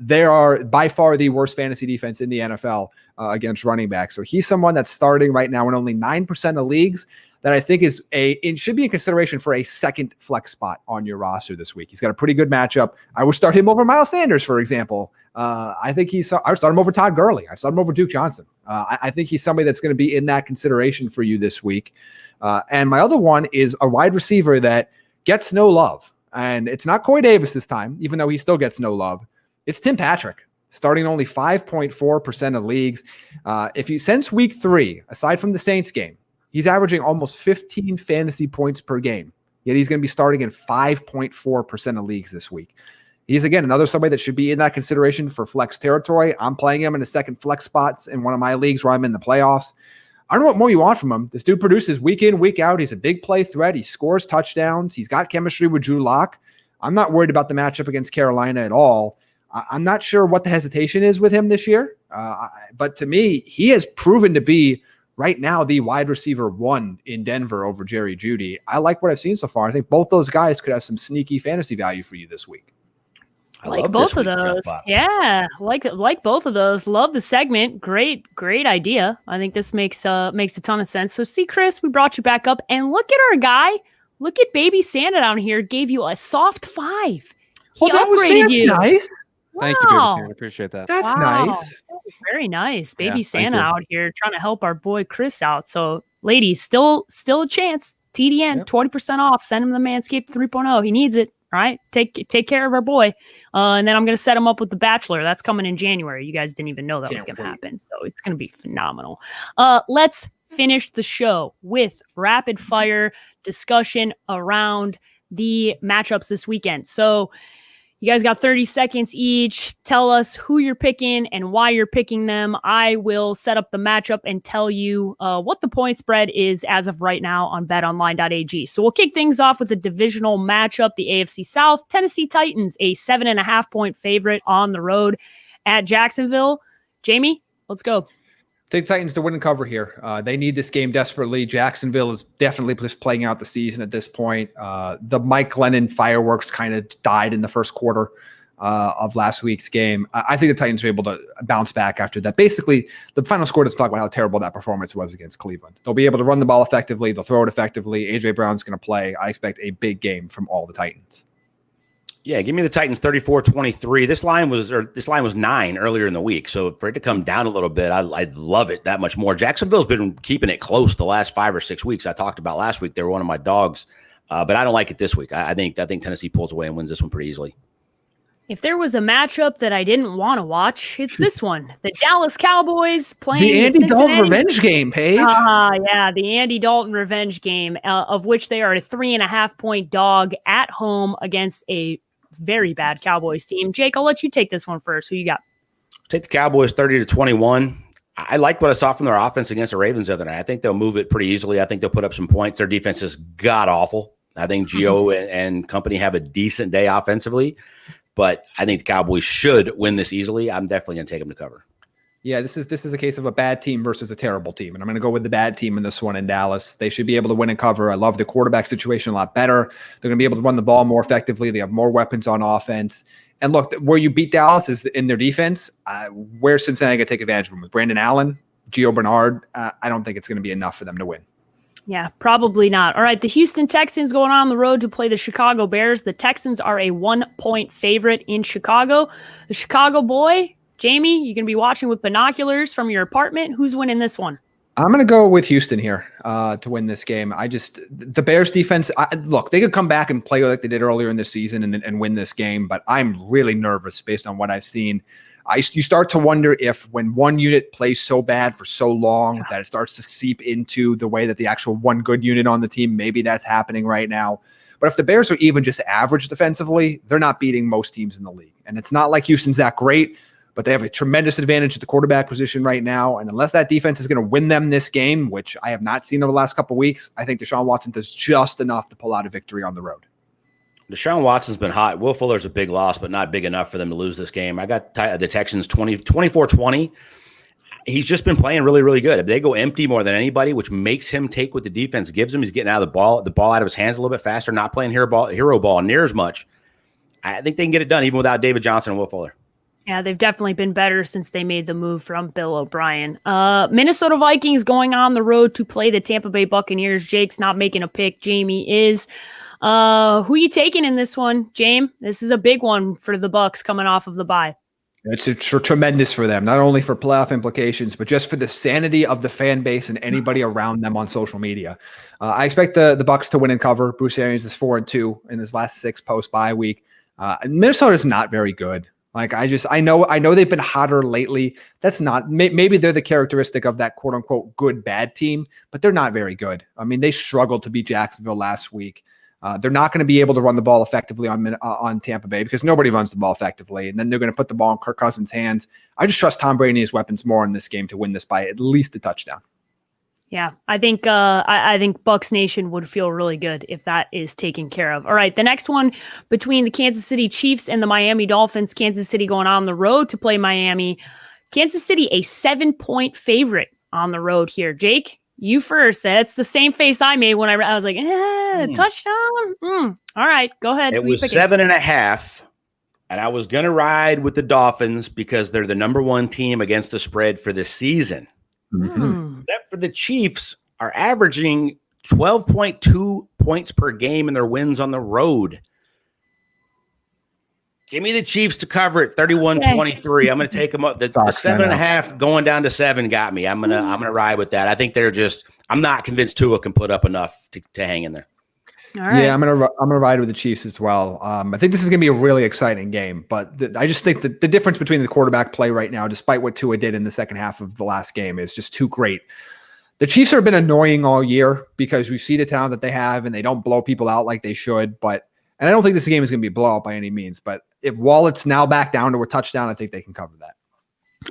They are by far the worst fantasy defense in the NFL against running backs. So he's someone that's starting right now in only 9% of leagues that I think it should be in consideration for a second flex spot on your roster this week. He's got a pretty good matchup. I would start him over Miles Sanders, for example. I think I would start him over Todd Gurley. I'd start him over Duke Johnson. I think he's somebody that's going to be in that consideration for you this week. And my other one is a wide receiver that gets no love. And it's not Corey Davis this time, even though he still gets no love. It's Tim Patrick, starting only 5.4% of leagues. Since week 3, aside from the Saints game, he's averaging almost 15 fantasy points per game. Yet he's going to be starting in 5.4% of leagues this week. He's, again, another somebody that should be in that consideration for flex territory. I'm playing him in the second flex spots in one of my leagues where I'm in the playoffs. I don't know what more you want from him. This dude produces week in, week out. He's a big play threat. He scores touchdowns. He's got chemistry with Drew Lock. I'm not worried about the matchup against Carolina at all. I'm not sure what the hesitation is with him this year. But to me, he has proven to be right now the wide receiver 1 in Denver over Jerry Jeudy. I like what I've seen so far. I think both those guys could have some sneaky fantasy value for you this week. I like both of those. Yeah, like both of those. Love the segment. Great idea. I think this makes a ton of sense. So see, Chris, we brought you back up, and look at our guy. Look at Baby Santa down here. Gave you a soft 5. Well, that's nice. Thank you, Baby Santa. Appreciate that. That's nice. That was very nice. Baby Santa out here trying to help our boy Chris out. So, ladies, still a chance. TDN, 20% off. Send him the Manscaped 3.0. He needs it. All right, take care of our boy. And then I'm going to set him up with The Bachelor. That's coming in January. You guys didn't even know that was going to happen. So it's going to be phenomenal. Let's finish the show with rapid fire discussion around the matchups this weekend. So you guys got 30 seconds each. Tell us who you're picking and why you're picking them. I will set up the matchup and tell you what the point spread is as of right now on betonline.ag. So we'll kick things off with the divisional matchup, the AFC South. Tennessee Titans, a 7.5-point favorite on the road at Jacksonville. Jamie, let's go. Take Titans to win and cover here. They need this game desperately. Jacksonville is definitely just playing out the season at this point. The Mike Glennon fireworks kind of died in the first quarter of last week's game. I think the Titans are able to bounce back after that. Basically, the final score doesn't talk about how terrible that performance was against Cleveland. They'll be able to run the ball effectively. They'll throw it effectively. A.J. Brown's going to play. I expect a big game from all the Titans. Yeah, give me the Titans 34-23. This line was 9 earlier in the week, so for it to come down a little bit, I'd love it that much more. Jacksonville's been keeping it close the last 5 or 6 weeks. I talked about last week; they were one of my dogs, but I don't like it this week. I think Tennessee pulls away and wins this one pretty easily. If there was a matchup that I didn't want to watch, it's this one. The Dallas Cowboys playing the Andy Dalton revenge game, Paige. Yeah, the Andy Dalton revenge game, of which they are a 3.5-point dog at home against a very bad Cowboys team. Jake, I'll let you take this one first. Who you got? Take the Cowboys 30-21. I like what I saw from their offense against the Ravens the other night. I think they'll move it pretty easily. I think they'll put up some points. Their defense is god-awful. I think Gio and company have a decent day offensively, but I think the Cowboys should win this easily. I'm definitely going to take them to cover. Yeah, this is a case of a bad team versus a terrible team, and I'm going to go with the bad team in this one in Dallas. They should be able to win and cover. I love the quarterback situation a lot better. They're going to be able to run the ball more effectively. They have more weapons on offense. And look, where you beat Dallas is in their defense. Where's Cincinnati going to take advantage of them? With Brandon Allen, Gio Bernard, I don't think it's going to be enough for them to win. Yeah, probably not. All right, the Houston Texans going on the road to play the Chicago Bears. The Texans are a 1-point favorite in Chicago. The Chicago boy, Jamie, you're going to be watching with binoculars from your apartment. Who's winning this one? I'm going to go with Houston here to win this game. The Bears defense, look, they could come back and play like they did earlier in the season and win this game, but I'm really nervous based on what I've seen. You start to wonder if when one unit plays so bad for so long that it starts to seep into the way that the actual one good unit on the team, maybe that's happening right now. But if the Bears are even just average defensively, they're not beating most teams in the league. And it's not like Houston's that great, but they have a tremendous advantage at the quarterback position right now. And unless that defense is going to win them this game, which I have not seen over the last couple of weeks, I think Deshaun Watson does just enough to pull out a victory on the road. Deshaun Watson's been hot. Will Fuller's a big loss, but not big enough for them to lose this game. I got the Texans 24-20. He's just been playing really, really good. If they go empty more than anybody, which makes him take what the defense gives him, he's getting out of the ball out of his hands a little bit faster, not playing hero ball near as much. I think they can get it done even without David Johnson and Will Fuller. Yeah, they've definitely been better since they made the move from Bill O'Brien. Minnesota Vikings going on the road to play the Tampa Bay Buccaneers. Jake's not making a pick. Jamie is. Who are you taking in this one, James? This is a big one for the Bucs coming off of the bye. It's tremendous for them, not only for playoff implications, but just for the sanity of the fan base and anybody around them on social media. I expect the Bucs to win and cover. Bruce Arians is 4-2 in his last 6 post-bye week. Minnesota is not very good. Like I know they've been hotter lately. That's not maybe they're the characteristic of that quote unquote good bad team, but they're not very good. I mean, they struggled to beat Jacksonville last week. They're not going to be able to run the ball effectively on Tampa Bay because nobody runs the ball effectively, and then they're going to put the ball in Kirk Cousins' hands. I just trust Tom Brady and his weapons more in this game to win this by at least a touchdown. Yeah, I think Bucs Nation would feel really good if that is taken care of. All right, the next one between the Kansas City Chiefs and the Miami Dolphins. Kansas City going on the road to play Miami. Kansas City, a 7-point favorite on the road here. Jake, you first. That's the same face I made when I was like, touchdown. All right, go ahead. It was 7.5, and I was going to ride with the Dolphins because they're the number 1 team against the spread for this season. Except for the Chiefs are averaging 12.2 points per game in their wins on the road. Give me the Chiefs to cover it 31-23. I'm going to take them up. The 7.5 going down to 7 got me. I'm gonna ride with that. I think I'm not convinced Tua can put up enough to hang in there. All right. Yeah, I'm gonna ride with the Chiefs as well. I think this is gonna be a really exciting game, but I just think that the difference between the quarterback play right now, despite what Tua did in the second half of the last game, is just too great. The Chiefs have been annoying all year because we see the talent that they have and they don't blow people out like they should. And I don't think this game is gonna be a blowout by any means. But while it's now back down to a touchdown, I think they can cover that.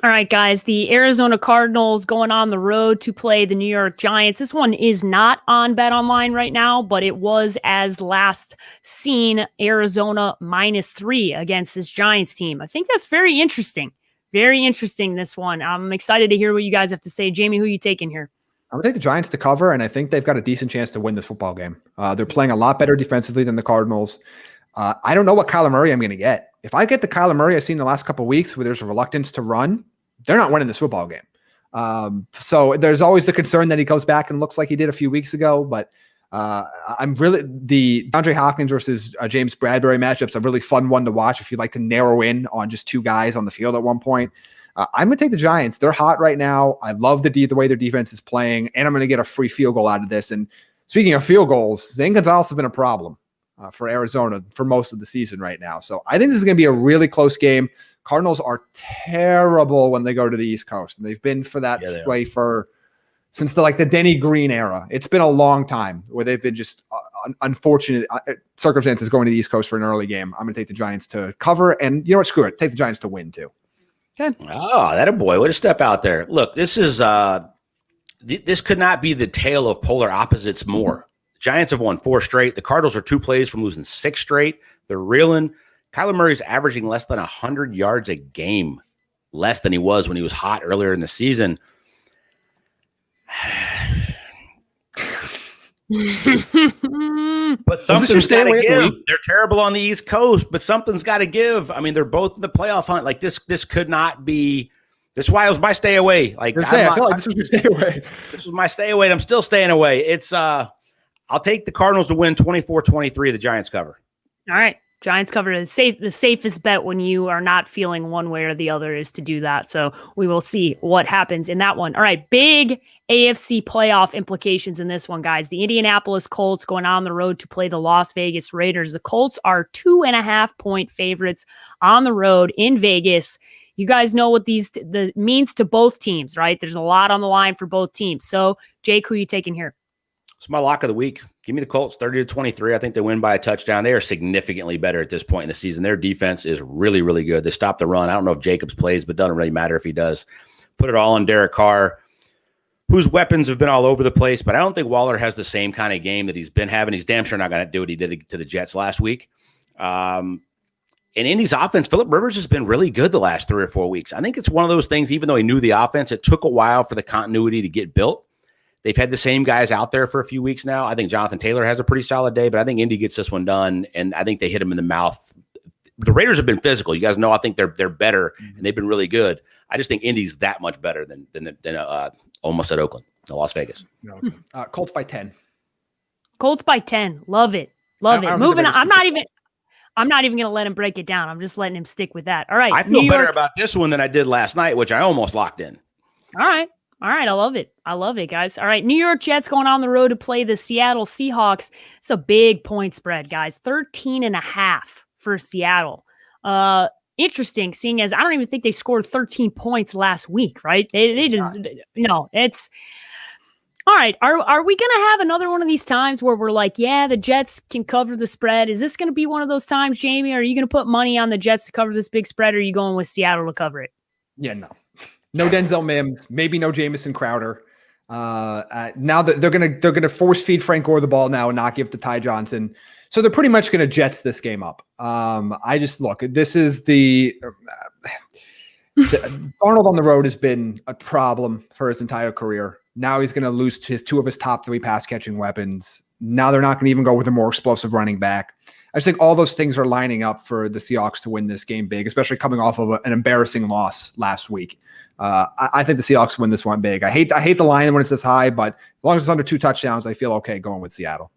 All right, guys, the Arizona Cardinals going on the road to play the New York Giants. This one is not on BetOnline right now, but it was as last seen Arizona -3 against this Giants team. I think that's very interesting. Very interesting, this one. I'm excited to hear what you guys have to say. Jamie, who are you taking here? I'm going to take the Giants to cover, and I think they've got a decent chance to win this football game. They're playing a lot better defensively than the Cardinals. I don't know what Kyler Murray I'm going to get. If I get the Kyler Murray I've seen the last couple of weeks where there's a reluctance to run, they're not winning this football game. So there's always the concern that he goes back and looks like he did a few weeks ago. But I'm really the DeAndre Hopkins versus James Bradbury matchup's a really fun one to watch if you'd like to narrow in on just 2 guys on the field at one point. I'm going to take the Giants. They're hot right now. I love the way their defense is playing, and I'm going to get a free field goal out of this. And speaking of field goals, Zane Gonzalez has been a problem for Arizona for most of the season right now. So I think this is going to be a really close game. Cardinals are terrible when they go to the East Coast, and they've been for that way since the Denny Green era. It's been a long time where they've been just unfortunate circumstances going to the East Coast for an early game. I'm going to take the Giants to cover, and you know what? Screw it. Take the Giants to win too. Okay. Oh, that a boy. What a step out there. Look, this is this could not be the tale of polar opposites more. Giants have won 4 straight. The Cardinals are 2 plays from losing 6 straight. They're reeling. Kyler Murray's averaging less than 100 yards a game, less than he was when he was hot earlier in the season. But something's got to give. They're terrible on the East Coast, but something's got to give. I mean, they're both in the playoff hunt. Like this could not be. This is why it was my stay away. Like I feel like this was your stay away. This was my stay away, and I'm still staying away. It's I'll take the Cardinals to win 24-23. The Giants cover. All right. Giants cover. The safest bet when you are not feeling one way or the other is to do that. So we will see what happens in that one. All right, big AFC playoff implications in this one, guys. The Indianapolis Colts going on the road to play the Las Vegas Raiders. The Colts are 2.5-point favorites on the road in Vegas. You guys know what the means to both teams, right? There's a lot on the line for both teams. So, Jake, who are you taking here? It's my lock of the week. Give me the Colts 30-23. I think they win by a touchdown. They are significantly better at this point in the season. Their defense is really, really good. They stop the run. I don't know if Jacobs plays, but it doesn't really matter if he does. Put it all on Derek Carr, whose weapons have been all over the place, but I don't think Waller has the same kind of game that he's been having. He's damn sure not going to do what he did to the Jets last week. In Indy's offense, Phillip Rivers has been really good the last 3 or 4 weeks. I think it's one of those things, even though he knew the offense, it took a while for the continuity to get built. They've had the same guys out there for a few weeks now. I think Jonathan Taylor has a pretty solid day, but I think Indy gets this one done, and I think they hit him in the mouth. The Raiders have been physical. You guys know I think they're better, and they've been really good. I just think Indy's that much better than almost at Oakland, Las Vegas. Colts by 10. Colts by 10. Love it. Love it. Moving on. I'm not even going to let him break it down. I'm just letting him stick with that. All right. I feel better about this one than I did last night, which I almost locked in. All right. I love it. I love it, guys. All right. New York Jets going on the road to play the Seattle Seahawks. It's a big point spread, guys. 13.5 for Seattle. Interesting, seeing as I don't even think they scored 13 points last week, right? They just, it's all right. Are we going to have another one of these times where we're like, yeah, the Jets can cover the spread? Is this going to be one of those times, Jamie? Are you going to put money on the Jets to cover this big spread, or are you going with Seattle to cover it? Yeah, no Denzel Mims, maybe no Jamison Crowder. Now that they're gonna force feed Frank Gore the ball now and not give to Ty Johnson. So they're pretty much gonna Jets this game up. This is the Arnold on the road has been a problem for his entire career. Now he's gonna lose two of his top 3 pass catching weapons. Now they're not gonna even go with a more explosive running back. I just think all those things are lining up for the Seahawks to win this game big, especially coming off of an embarrassing loss last week. I think the Seahawks win this one big. I hate the line when it's this high, but as long as it's under 2 touchdowns, I feel okay going with Seattle.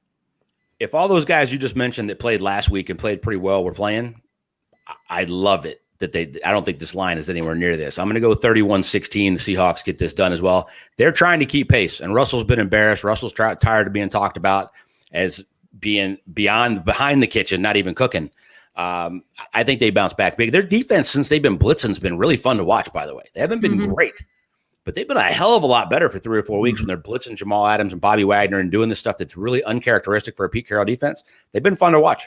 If all those guys you just mentioned that played last week and played pretty well were playing, I love it that I don't think this line is anywhere near this. I'm going to go 31-16. The Seahawks get this done as well. They're trying to keep pace, and Russell's been embarrassed. Russell's tired of being talked about as being behind the kitchen, not even cooking. I think they bounce back big. Their defense, since they've been blitzing, has been really fun to watch, by the way. They haven't been great, but they've been a hell of a lot better for 3 or 4 weeks when they're blitzing Jamal Adams and Bobby Wagner and doing this stuff that's really uncharacteristic for a Pete Carroll defense. They've been fun to watch.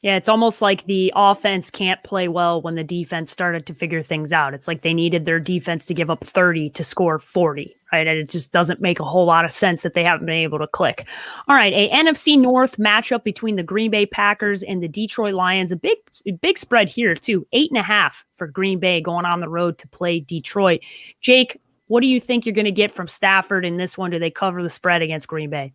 Yeah, it's almost like the offense can't play well when the defense started to figure things out. It's like they needed their defense to give up 30 to score 40, right? And it just doesn't make a whole lot of sense that they haven't been able to click. All right, a NFC North matchup between the Green Bay Packers and the Detroit Lions. A big spread here, too. 8.5 for Green Bay going on the road to play Detroit. Jake, what do you think you're going to get from Stafford in this one? Do they cover the spread against Green Bay?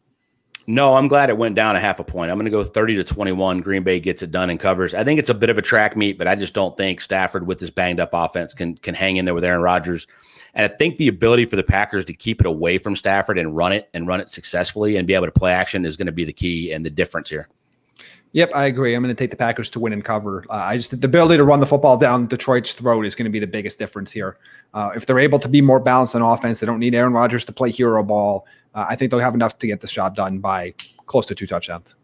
No, I'm glad it went down a half a point. I'm going to go 30-21. Green Bay gets it done and covers. I think it's a bit of a track meet, but I just don't think Stafford with his banged up offense can hang in there with Aaron Rodgers. And I think the ability for the Packers to keep it away from Stafford and run it successfully and be able to play action is going to be the key and the difference here. Yep, I agree. I'm going to take the Packers to win and cover. I just think the ability to run the football down Detroit's throat is going to be the biggest difference here. If they're able to be more balanced on offense, they don't need Aaron Rodgers to play hero ball. I think they'll have enough to get this job done by close to 2 touchdowns.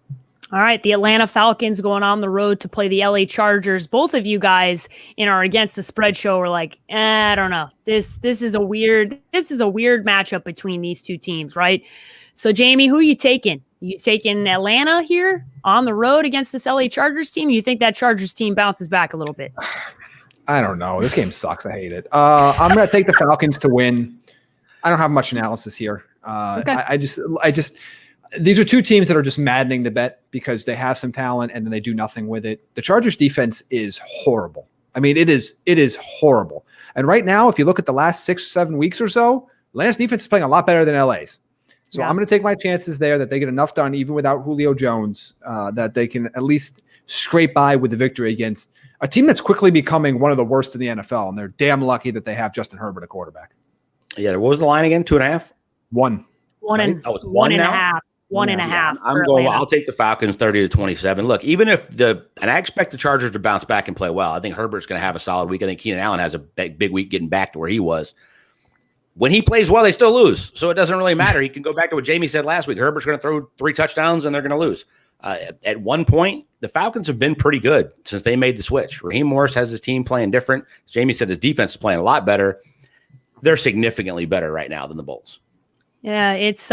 All right, the Atlanta Falcons going on the road to play the LA Chargers. Both of you guys in our Against the Spread show were like, I don't know. This is a weird matchup between these two teams, right? So Jamie, who are you taking? You taking Atlanta here on the road against this LA Chargers team? You think that Chargers team bounces back a little bit? I don't know. This game sucks. I hate it. I'm going to take the Falcons to win. I don't have much analysis here. Okay. I just these are two teams that are just maddening to bet because they have some talent and then they do nothing with it. The Chargers defense is horrible. I mean, it is horrible. And right now, if you look at the last 6 or 7 weeks or so, Atlanta's defense is playing a lot better than LA's. So yeah. I'm going to take my chances there that they get enough done, even without Julio Jones, that they can at least scrape by with the victory against a team that's quickly becoming one of the worst in the NFL. And they're damn lucky that they have Justin Herbert, a quarterback. Yeah. What was the line again? 2.5? 1. One right? and, oh, it's 1.5. 1.5. I'm going. I'll take the Falcons 30-27. Look, even if and I expect the Chargers to bounce back and play well. I think Herbert's going to have a solid week. I think Keenan Allen has a big week getting back to where he was. When he plays well, they still lose. So it doesn't really matter. He can go back to what Jamie said last week. Herbert's going to throw 3 touchdowns and they're going to lose. At one point, the Falcons have been pretty good since they made the switch. Raheem Morris has his team playing different. As Jamie said, his defense is playing a lot better. They're significantly better right now than the Bulls. Yeah, it's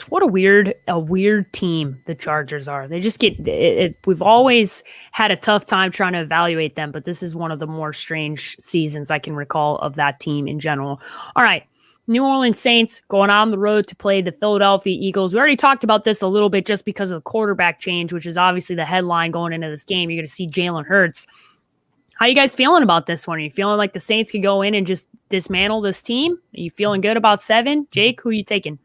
what a weird team the Chargers are. They just get it. We've always had a tough time trying to evaluate them, but this is one of the more strange seasons I can recall of that team in general. All right. New Orleans Saints going on the road to play the Philadelphia Eagles. We already talked about this a little bit just because of the quarterback change, which is obviously the headline going into this game. You're going to see Jalen Hurts. How you guys feeling about this one? Are you feeling like the Saints could go in and just dismantle this team? Are you feeling good about 7? Jake, who are you taking?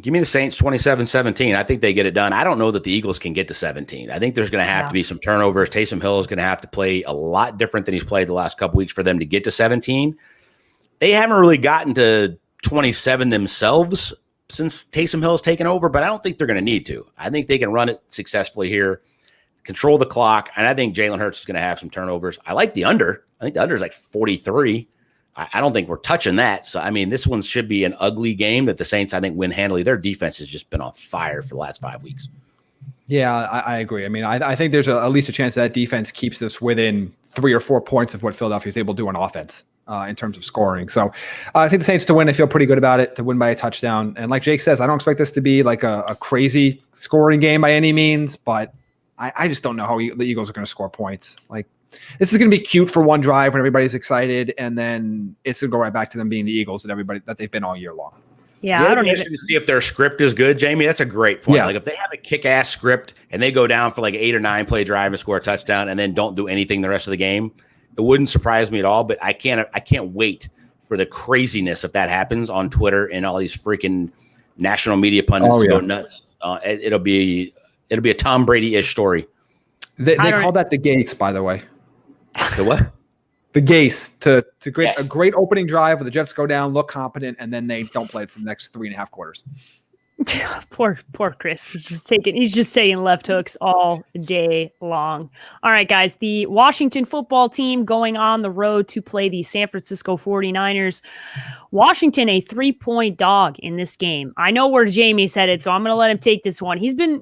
Give me the Saints 27-17. I think they get it done. I don't know that the Eagles can get to 17. I think there's going to have to be some turnovers. Taysom Hill is going to have to play a lot different than he's played the last couple weeks for them to get to 17. They haven't really gotten to 27 themselves since Taysom Hill has taken over, but I don't think they're going to need to. I think they can run it successfully here, control the clock, and I think Jalen Hurts is going to have some turnovers. I like the under. I think the under is like 43. I don't think we're touching that. So, I mean, this one should be an ugly game that the Saints, I think, win handily. Their defense has just been on fire for the last 5 weeks. Yeah, I agree. I mean, I think there's at least a chance that defense keeps us within 3 or 4 points of what Philadelphia is able to do on offense in terms of scoring. So I think the Saints to win, I feel pretty good about it, to win by a touchdown. And like Jake says, I don't expect this to be like a crazy scoring game by any means, but I just don't know how the Eagles are going to score points. Like, this is going to be cute for one drive when everybody's excited, and then it's going to go right back to them being the Eagles that they've been all year long. Yeah, I don't even see if their script is good, Jamie. That's a great point. Yeah. Like if they have a kick-ass script and they go down for like 8 or 9 play drive and score a touchdown, and then don't do anything the rest of the game, it wouldn't surprise me at all. But I can't wait for the craziness if that happens on Twitter and all these freaking national media pundits to go nuts. It'll be a Tom Brady-ish story. They call that the Gates, by the way. The what? The Gates to create a great opening drive where the Jets go down, look competent, and then they don't play it for the next 3.5 quarters. Poor Chris. He's just taking left hooks all day long. All right, guys. The Washington football team going on the road to play the San Francisco 49ers. Washington, a 3-point dog in this game. I know where Jamie's headed, so I'm going to let him take this one. He's been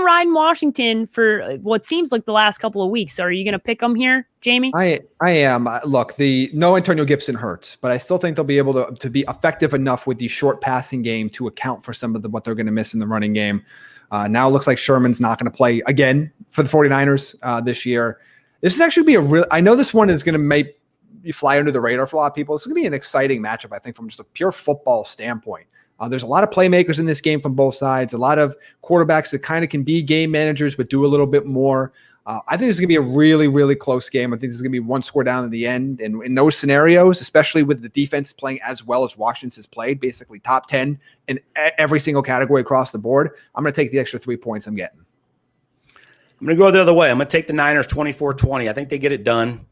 riding Washington for what seems like the last couple of weeks. So are you going to pick him here, Jamie? I am. Look, no Antonio Gibson hurts, but I still think they'll be able to be effective enough with the short passing game to account for some of what they're going to miss in the running game. Now it looks like Sherman's not going to play again for the 49ers this year. This is actually I know this one is going to make you fly under the radar for a lot of people. It's going to be an exciting matchup, I think, from just a pure football standpoint. There's a lot of playmakers in this game from both sides, a lot of quarterbacks that kind of can be game managers but do a little bit more. I think this is going to be a really, really close game. I think this is going to be one score down in the end. And in those scenarios, especially with the defense playing as well as Washington has played, basically top 10 in every single category across the board, I'm going to take the extra 3 points I'm getting. I'm going to go the other way. I'm going to take the Niners 24-20. I think they get it done.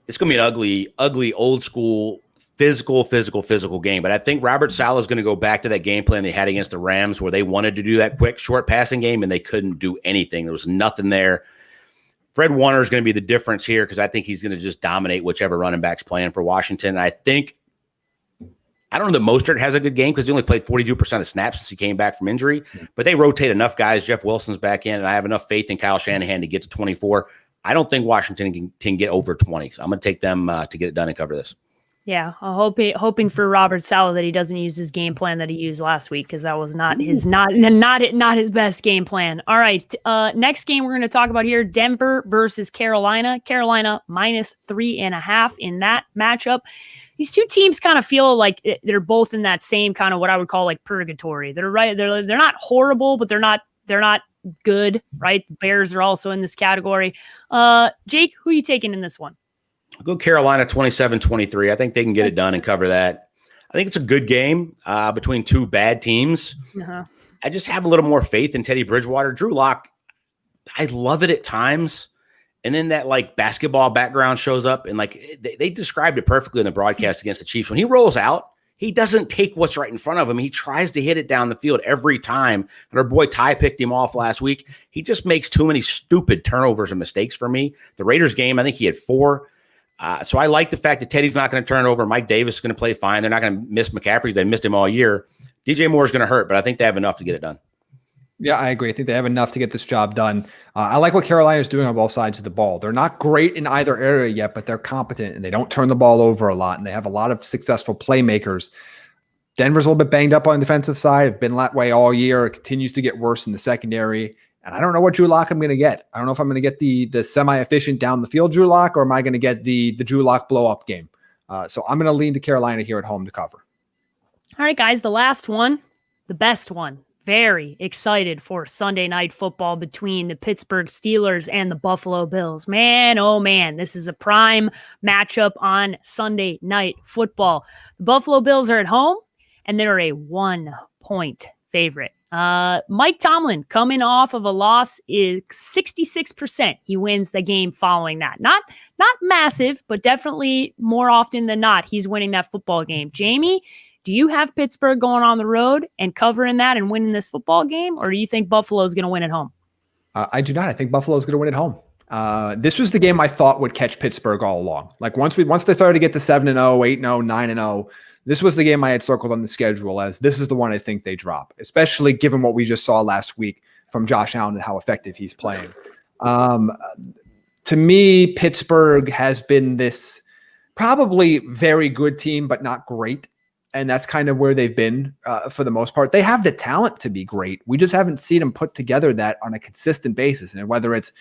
It's going to be an ugly, old school, physical game. But I think Robert Saleh is going to go back to that game plan they had against the Rams where they wanted to do that quick, short passing game, and they couldn't do anything. There was nothing there. Fred Warner is going to be the difference here because I think he's going to just dominate whichever running back's playing for Washington. And I don't know that Mostert has a good game because he only played 42% of snaps since he came back from injury. But they rotate enough guys. Jeff Wilson's back in, and I have enough faith in Kyle Shanahan to get to 24. I don't think Washington can get over 20. So I'm going to take them to get it done and cover this. Yeah, hoping for Robert Saleh that he doesn't use his game plan that he used last week because that was not his best game plan. All right, next game we're going to talk about here: Denver versus Carolina. Carolina -3.5 in that matchup. These two teams kind of feel like they're both in that same kind of what I would call like purgatory. They're right. They're not horrible, but they're not good. Right. The Bears are also in this category. Jake, who are you taking in this one? I'll go Carolina 27-23. I think they can get it done and cover that. I think it's a good game between two bad teams. Uh-huh. I just have a little more faith in Teddy Bridgewater. Drew Lock, I love it at times. And then that like basketball background shows up and like they described it perfectly in the broadcast against the Chiefs. When he rolls out, He doesn't take what's right in front of him. He tries to hit it down the field every time. And our boy Ty picked him off last week. He just makes too many stupid turnovers and mistakes for me. The Raiders game, I think he had 4. So I like the fact that Teddy's not going to turn it over. Mike Davis is going to play fine. They're not going to miss McCaffrey. They missed him all year. DJ Moore is going to hurt, but I think they have enough to get it done. Yeah, I agree. I think they have enough to get this job done. I like what Carolina is doing on both sides of the ball. They're not great in either area yet, but they're competent and they don't turn the ball over a lot. And they have a lot of successful playmakers. Denver's a little bit banged up on the defensive side. Have been that way all year. It continues to get worse in the secondary. And I don't know what Drew Lock I'm going to get. I don't know if I'm going to get the semi-efficient down the field Drew Lock, or am I going to get the Drew Lock blow up game? So I'm going to lean to Carolina here at home to cover. All right, guys, the last one, the best one. Very excited for Sunday night football between the Pittsburgh Steelers and the Buffalo Bills. Man, oh man, this is a prime matchup on Sunday night football. The Buffalo Bills are at home, and they're a 1-point favorite. Mike Tomlin, coming off of a loss, is 66%. He wins the game following that. Not massive, but definitely more often than not, he's winning that football game. Jamie, do you have Pittsburgh going on the road and covering that and winning this football game, or do you think Buffalo is going to win at home? I do not. I think Buffalo is going to win at home. This was the game I thought would catch Pittsburgh all along. Like once they started to get to 7-0, 8-0, 9-0, this was the game I had circled on the schedule as this is the one I think they drop, especially given what we just saw last week from Josh Allen and how effective he's playing. To me, Pittsburgh has been this probably very good team, but not great. And that's kind of where they've been for the most part. They have the talent to be great. We just haven't seen them put together that on a consistent basis. And whether it's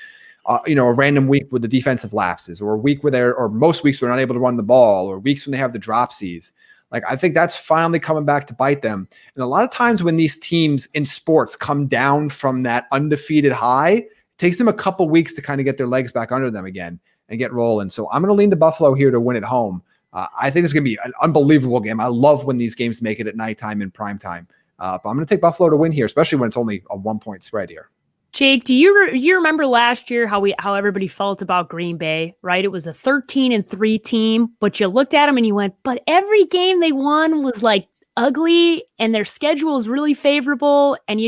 a random week with the defensive lapses, or a week where or most weeks they're not able to run the ball, or weeks when they have the dropsies. Like, I think that's finally coming back to bite them. And a lot of times when these teams in sports come down from that undefeated high, it takes them a couple weeks to kind of get their legs back under them again and get rolling. So I'm going to lean to Buffalo here to win at home. I think it's going to be an unbelievable game. I love when these games make it at nighttime and prime time. But I'm going to take Buffalo to win here, especially when it's only a 1-point spread here. Jake, do you remember last year how everybody felt about Green Bay, right? It was a 13-3 team, but you looked at them and you went, but every game they won was like ugly and their schedule is really favorable. And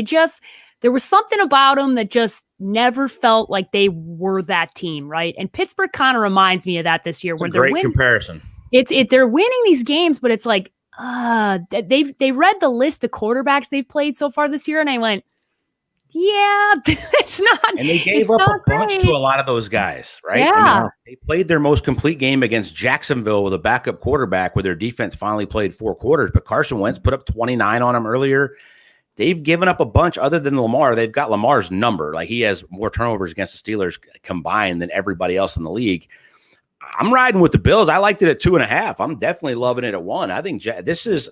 there was something about them that just never felt like they were that team, right? And Pittsburgh kind of reminds me of that this year. It's a great comparison. They're winning these games, but it's like, they read the list of quarterbacks they've played so far this year. And I went, yeah, it's not. And they gave up a bunch to a lot of those guys, right? Yeah. I mean, they played their most complete game against Jacksonville with a backup quarterback where their defense finally played 4 quarters. But Carson Wentz put up 29 on them earlier. They've given up a bunch other than Lamar. They've got Lamar's number. Like, he has more turnovers against the Steelers combined than everybody else in the league. I'm riding with the Bills. I liked it at 2.5. I'm definitely loving it at 1. I think this is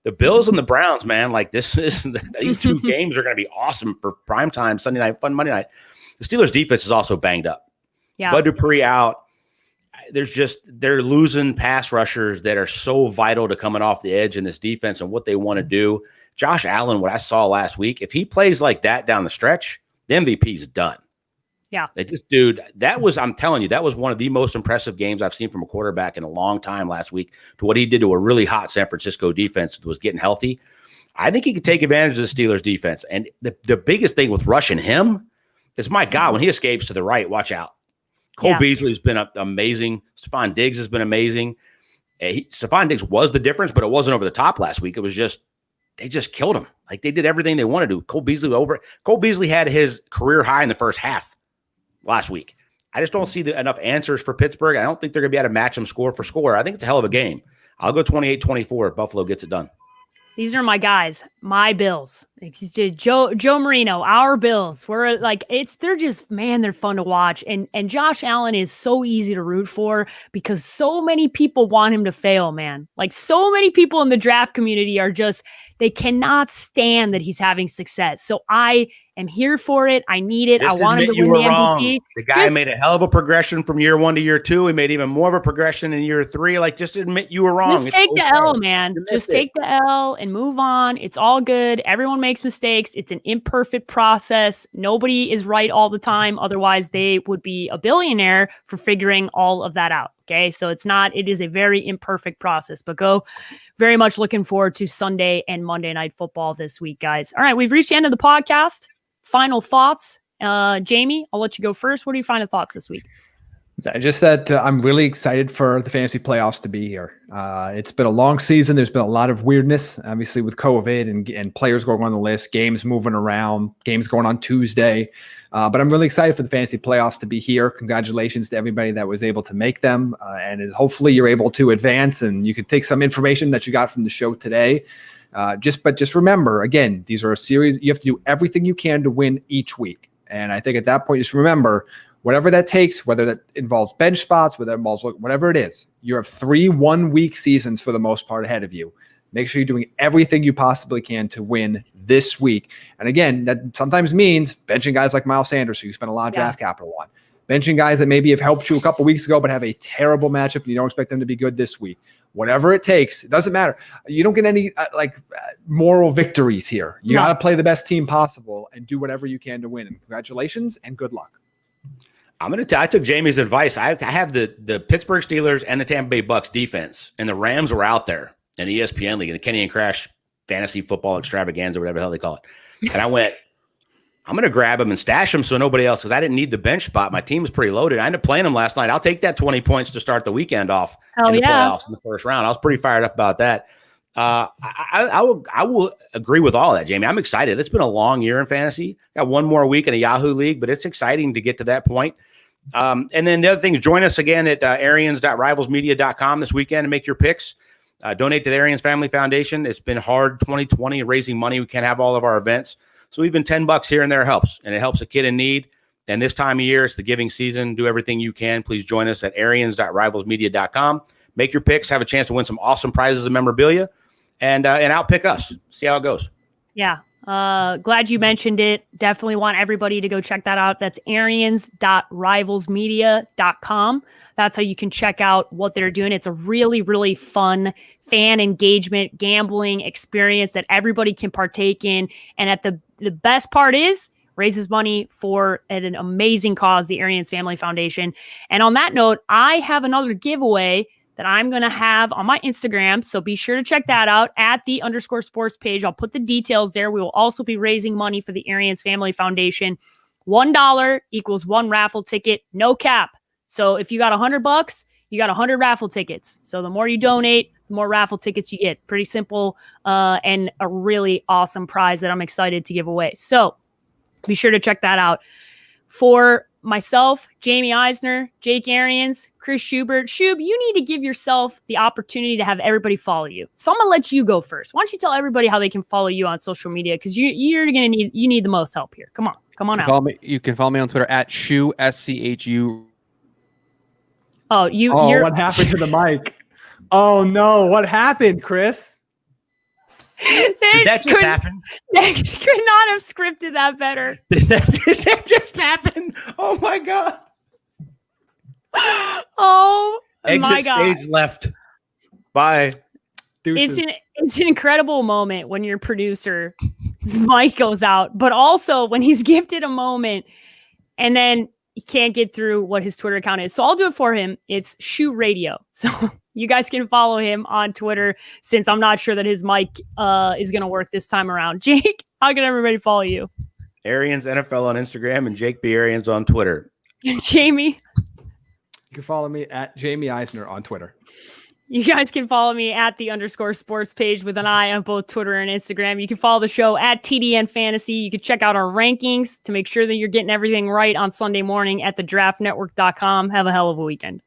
the Bills and the Browns, man. Like, these 2 games are going to be awesome for primetime Sunday night, fun Monday night. The Steelers defense is also banged up. Yeah. Bud Dupree out. They're losing pass rushers that are so vital to coming off the edge in this defense and what they want to do. Josh Allen, what I saw last week, if he plays like that down the stretch, the MVP's done. Yeah. I'm telling you, that was one of the most impressive games I've seen from a quarterback in a long time last week, to what he did to a really hot San Francisco defense that was getting healthy. I think he could take advantage of the Steelers defense. And the biggest thing with rushing him is, my God, when he escapes to the right, watch out. Cole Beasley's been amazing. Stephon Diggs has been amazing. Stephon Diggs was the difference, but it wasn't over the top last week. It was just, they just killed him. Like, they did everything they wanted to. Cole Beasley had his career high in the first half last week. I just don't see enough answers for Pittsburgh. I don't think they're going to be able to match them score for score. I think it's a hell of a game. I'll go 28-24 if Buffalo gets it done. These are my guys, my Bills. Joe Marino, our Bills. We're like, they're just, man, they're fun to watch. And Josh Allen is so easy to root for because so many people want him to fail, man. Like, so many people in the draft community are just, they cannot stand that he's having success. So I am here for it. I need it. I want him to win the MVP. The guy made a hell of a progression from year 1 to year 2. He made even more of a progression in year 3. Like, just admit you were wrong. Just take the L, man. Just take the L and move on. It's all good. Everyone makes makes mistakes. It's an imperfect process. Nobody is right all the time. Otherwise, they would be a billionaire for figuring all of that out. Okay. So it is a very imperfect process, but very much looking forward to Sunday and Monday Night Football this week, guys. All right. We've reached the end of the podcast. Final thoughts. Jamie, I'll let you go first. What are your final thoughts this week? Just that I'm really excited for the fantasy playoffs to be here. It's been a long season. There's been a lot of weirdness, obviously, with COVID and players going on the list, games moving around, games going on Tuesday. But I'm really excited for the fantasy playoffs to be here. Congratulations to everybody that was able to make them. And hopefully you're able to advance and you can take some information that you got from the show today. Just remember, again, these are a series. You have to do everything you can to win each week. And I think at that point, just remember, whatever that takes, whether that involves bench spots, whatever it is, you have 3 1-week seasons for the most part ahead of you. Make sure you're doing everything you possibly can to win this week. And again, that sometimes means benching guys like Miles Sanders, who you spent a lot of draft capital on. Benching guys that maybe have helped you a couple weeks ago but have a terrible matchup and you don't expect them to be good this week. Whatever it takes, it doesn't matter. You don't get any moral victories here. You got to play the best team possible and do whatever you can to win. And congratulations and good luck. I took Jamie's advice. I have the Pittsburgh Steelers and the Tampa Bay Bucks defense, and the Rams were out there in the ESPN league, in the Kenny and Crash fantasy football extravaganza, whatever the hell they call it. And I went, I'm going to grab them and stash them so nobody else, because I didn't need the bench spot. My team was pretty loaded. I ended up playing them last night. I'll take that 20 points to start the weekend off in the playoffs in the first round. I was pretty fired up about that. I will agree with all of that, Jamie. I'm excited. It's been a long year in fantasy. Got one more week in a Yahoo league, but it's exciting to get to that point. And then the other thing is join us again at arians.rivalsmedia.com this weekend and make your picks. Donate to the Arians Family Foundation. It's been hard 2020 raising money. We can't have all of our events. So even $10 here and there helps, and it helps a kid in need. And this time of year, it's the giving season. Do everything you can. Please join us at arians.rivalsmedia.com. Make your picks. Have a chance to win some awesome prizes and memorabilia, and outpick us. See how it goes. Yeah. Glad you mentioned it. Definitely want everybody to go check that out. That's arians.rivalsmedia.com. That's how you can check out what they're doing. It's a really, really fun fan engagement gambling experience that everybody can partake in. And at the best part is raises money for an amazing cause, the Arians Family Foundation. And on that note, I have another giveaway that I'm going to have on my Instagram. So be sure to check that out at _sports page. I'll put the details there. We will also be raising money for the Arians Family Foundation. $1 equals 1 raffle ticket, no cap. So if you got $100, you got 100 raffle tickets. So the more you donate, the more raffle tickets you get. Pretty simple and a really awesome prize that I'm excited to give away. So be sure to check that out. For myself, Jamie Eisner, Jake Arians, Chris Schubert. Shub, you need to give yourself the opportunity to have everybody follow you. So I'm going to let you go first. Why don't you tell everybody how they can follow you on social media? Because you're going to need the most help here. Come on out. You can follow me on Twitter at Schu, SCHU. What happened to the mic? Oh no, what happened, Chris? Did that just happen? They could not have scripted that better. Did that just happen? Oh my God. Oh my God. Exit stage left. Bye. Deuces. It's an incredible moment when your producer's mic goes out, but also when he's gifted a moment and then he can't get through what his Twitter account is. So I'll do it for him. It's Shoe Radio. So you guys can follow him on Twitter, since I'm not sure that his mic is going to work this time around. Jake, how can everybody follow you? Arians NFL on Instagram and Jake B. Arians on Twitter. Jamie? You can follow me at Jamie Eisner on Twitter. You guys can follow me at the _sports page with an eye on both Twitter and Instagram. You can follow the show at TDN Fantasy. You can check out our rankings to make sure that you're getting everything right on Sunday morning at thedraftnetwork.com. Have a hell of a weekend.